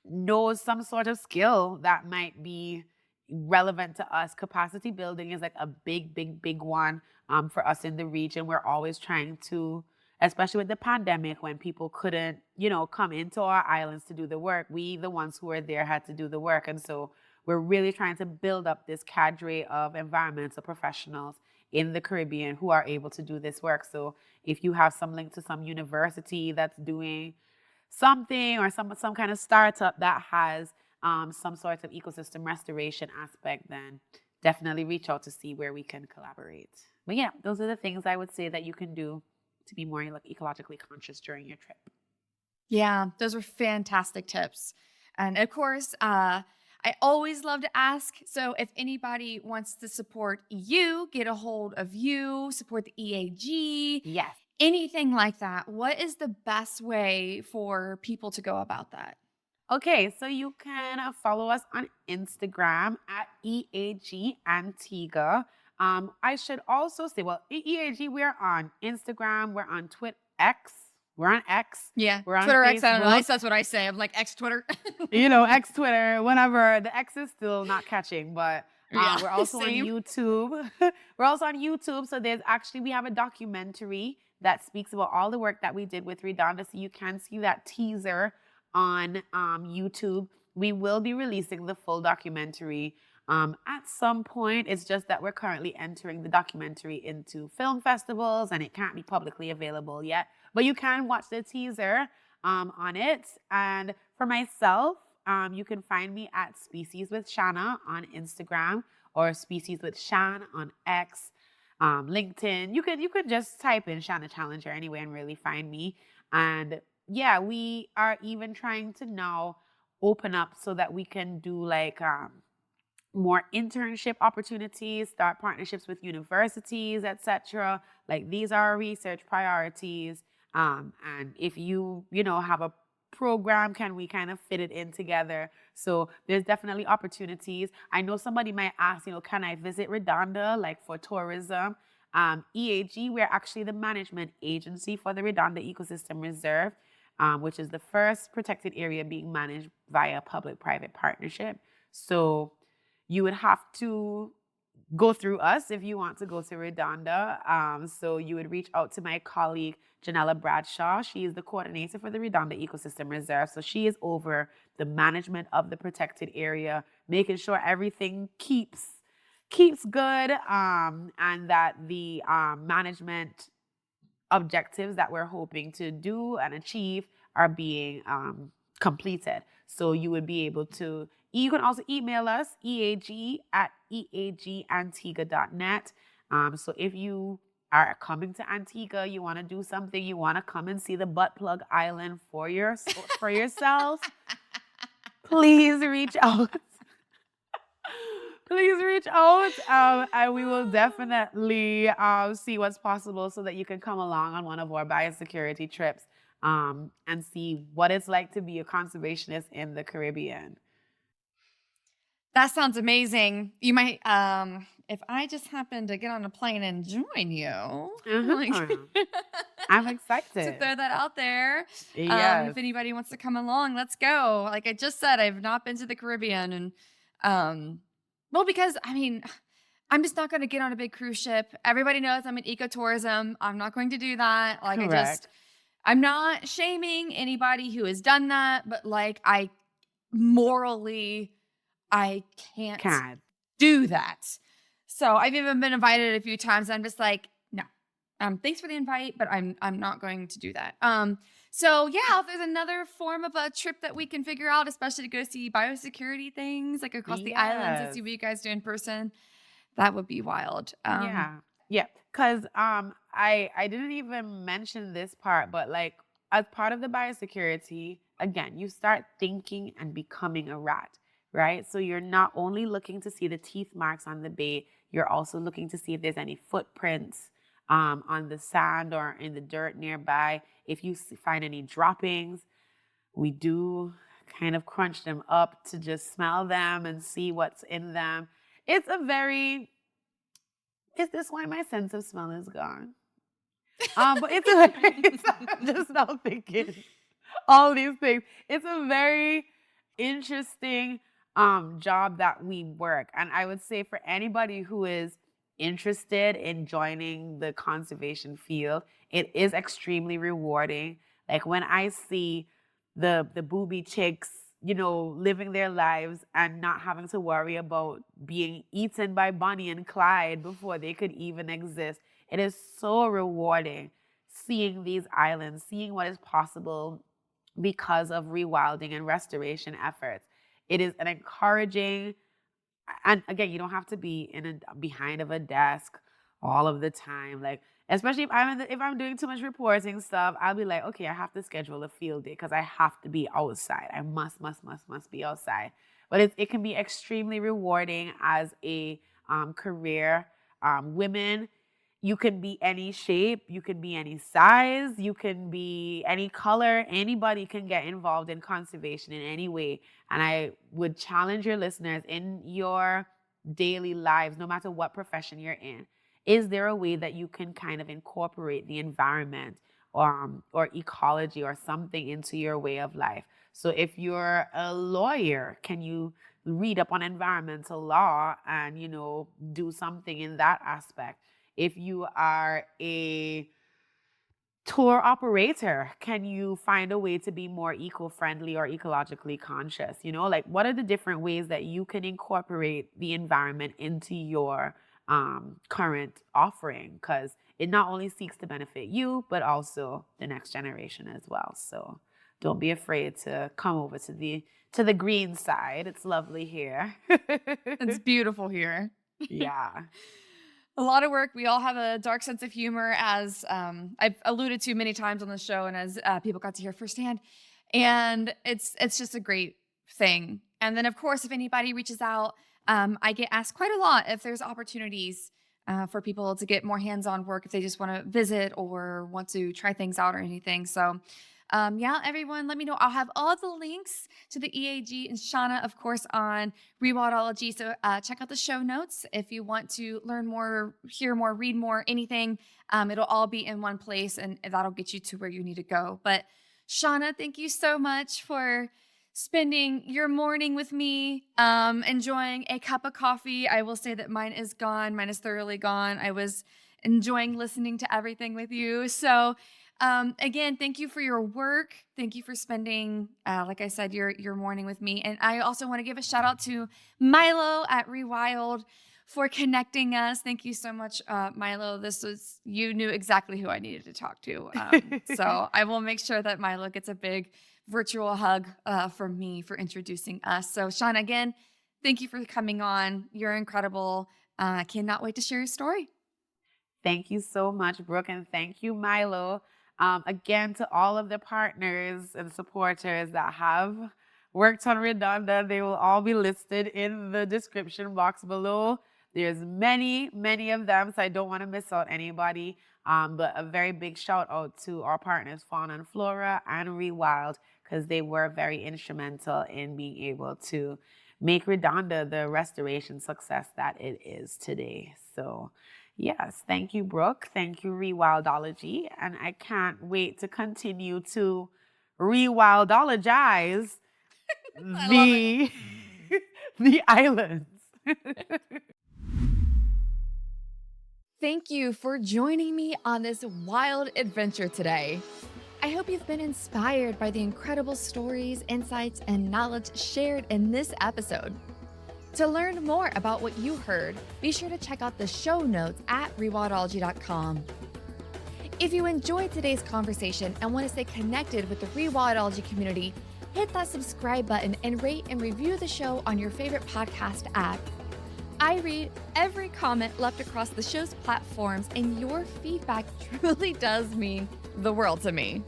knows some sort of skill that might be relevant to us, capacity building is like a big one for us in the region. We're always trying to, especially with the pandemic when people couldn't, you know, come into our islands to do the work, we, the ones who were there, had to do the work. And so we're really trying to build up this cadre of environmental professionals in the Caribbean who are able to do this work. So if you have some link to some university that's doing something, or some kind of startup that has some sort of ecosystem restoration aspect, then definitely reach out to see where we can collaborate. But yeah, those are the things I would say that you can do to be more ecologically conscious during your trip. Yeah, those were fantastic tips. And of course, I always love to ask. So if anybody wants to support you, get a hold of you, support the EAG, Yes. anything like that, what is the best way for people to go about that? Okay, so you can follow us on Instagram at EAG Antigua. I should also say, well, EAG, we're on Instagram, we're on X, we're on X. Yeah, we're on Twitter Facebook. X, I don't know. That's what I say. I'm like X Twitter. You know, X Twitter, whenever. The X is still not catching, but Yeah, we're also same. on YouTube. We're also on YouTube. So we have a documentary that speaks about all the work that we did with Redonda. So you can see that teaser on YouTube. We will be releasing the full documentary at some point. It's just that we're currently entering the documentary into film festivals and it can't be publicly available yet. But you can watch the teaser on it. And for myself, you can find me at Species with Shanna on Instagram or Species with Shan on X, LinkedIn. You could just type in Shanna Challenger anyway and really find me. And yeah, we are even trying to now open up so that we can do like more internship opportunities, start partnerships with universities, etc. Like these are our research priorities. And if you have a program, can we kind of fit it in together? So there's definitely opportunities. I know somebody might ask, can I visit Redonda, like for tourism? EAG, we're actually the management agency for the Redonda Ecosystem Reserve, which is the first protected area being managed via public-private partnership. So you would have to go through us if you want to go to Redonda. So you would reach out to my colleague, Janella Bradshaw. She is the coordinator for the Redonda Ecosystem Reserve. So she is over the management of the protected area, making sure everything keeps good, and that the management objectives that we're hoping to do and achieve are being completed. So you would be able to, you can also email us, eag@eagantigua.net. So if you are coming to Antigua, you want to do something, you want to come and see the butt plug island for yourself, please reach out. Please reach out, and we will definitely see what's possible so that you can come along on one of our biosecurity trips and see what it's like to be a conservationist in the Caribbean. That sounds amazing. You might, if I just happen to get on a plane and join you, I'm excited to throw that out there. Yes. If anybody wants to come along, let's go. Like I just said, I've not been to the Caribbean, and well, because I'm just not going to get on a big cruise ship. Everybody knows I'm in ecotourism. I'm not going to do that. Like Correct. I'm not shaming anybody who has done that, but like morally, I can't do that. So I've even been invited a few times. And I'm just like, no, thanks for the invite, but I'm not going to do that. So yeah, if there's another form of a trip that we can figure out, especially to go see biosecurity things like across the islands and see what you guys do in person, that would be wild. Yeah. Because I didn't even mention this part, but like as part of the biosecurity, again, you start thinking and becoming a rat, right? So you're not only looking to see the teeth marks on the bait, you're also looking to see if there's any footprints on the sand or in the dirt nearby. If you find any droppings, we do kind of crunch them up to just smell them and see what's in them. Is this why my sense of smell is gone? But it's I'm just now thinking all these things. It's a very interesting job that we work. And I would say for anybody who is interested in joining the conservation field, it is extremely rewarding. Like when I see the booby chicks, living their lives and not having to worry about being eaten by Bonnie and Clyde before they could even exist. It is so rewarding seeing these islands, seeing what is possible because of rewilding and restoration efforts. It is an encouraging, and again, you don't have to be behind of a desk all of the time. Like, especially if I'm doing too much reporting stuff, I'll be like, okay, I have to schedule a field day because I have to be outside. I must be outside. But it can be extremely rewarding as a career. Women, you can be any shape, you can be any size, you can be any color. Anybody can get involved in conservation in any way. And I would challenge your listeners in your daily lives, no matter what profession you're in. Is there a way that you can kind of incorporate the environment or ecology or something into your way of life? So if you're a lawyer, can you read up on environmental law and, do something in that aspect? If you are a tour operator, can you find a way to be more eco-friendly or ecologically conscious? Like what are the different ways that you can incorporate the environment into your current offering? Because it not only seeks to benefit you, but also the next generation as well. So don't be afraid to come over to the green side. It's lovely here. It's beautiful here. Yeah. A lot of work. We all have a dark sense of humor, as I've alluded to many times on the show, and as people got to hear firsthand. And it's just a great thing. And then, of course, if anybody reaches out, I get asked quite a lot if there's opportunities for people to get more hands-on work if they just want to visit or want to try things out or anything. So yeah, everyone, let me know. I'll have all the links to the EAG and Shanna, of course, on Rewildology. So check out the show notes if you want to learn more, hear more, read more, anything. It'll all be in one place, and that'll get you to where you need to go. But Shanna, thank you so much for spending your morning with me, enjoying a cup of coffee. I will say that mine is gone. Mine is thoroughly gone. I was enjoying listening to everything with you. So again, thank you for your work. Thank you for spending, like I said, your morning with me. And I also want to give a shout out to Milo at Rewild for connecting us. Thank you so much, Milo. You knew exactly who I needed to talk to. So I will make sure that Milo gets a big virtual hug from me for introducing us. So Shanna, again, thank you for coming on. You're incredible. I cannot wait to share your story. Thank you so much, Brooke, and thank you, Milo. Again, to all of the partners and supporters that have worked on Redonda, they will all be listed in the description box below. There's many, many of them, so I don't want to miss out anybody. But a very big shout out to our partners, Fauna and Flora and Rewild, because they were very instrumental in being able to make Redonda the restoration success that it is today. So yes, thank you, Brooke. Thank you, Rewildology. And I can't wait to continue to rewildologize the islands. Thank you for joining me on this wild adventure today. I hope you've been inspired by the incredible stories, insights, and knowledge shared in this episode. To learn more about what you heard, be sure to check out the show notes at rewildology.com. If you enjoyed today's conversation and want to stay connected with the Rewildology community, hit that subscribe button and rate and review the show on your favorite podcast app. I read every comment left across the show's platforms, and your feedback truly does mean the world to me.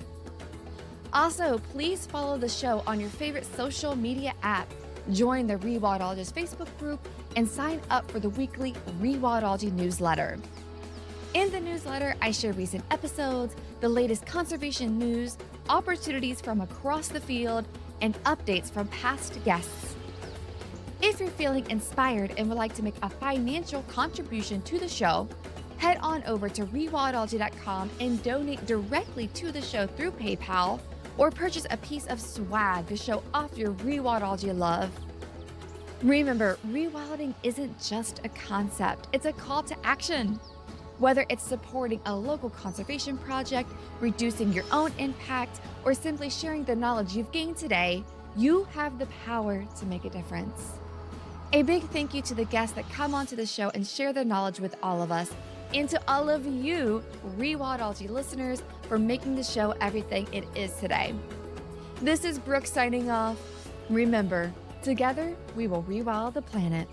Also, please follow the show on your favorite social media app, join the Rewildologist Facebook group, and sign up for the weekly Rewildology newsletter. In the newsletter, I share recent episodes, the latest conservation news, opportunities from across the field, and updates from past guests. If you're feeling inspired and would like to make a financial contribution to the show, head on over to rewildology.com and donate directly to the show through PayPal, or purchase a piece of swag to show off your Rewildology love. Remember, rewilding isn't just a concept, it's a call to action. Whether it's supporting a local conservation project, reducing your own impact, or simply sharing the knowledge you've gained today, you have the power to make a difference. A big thank you to the guests that come onto the show and share their knowledge with all of us, and to all of you Rewildology listeners for making the show everything it is today. This is Brooke signing off. Remember, together we will rewild the planet.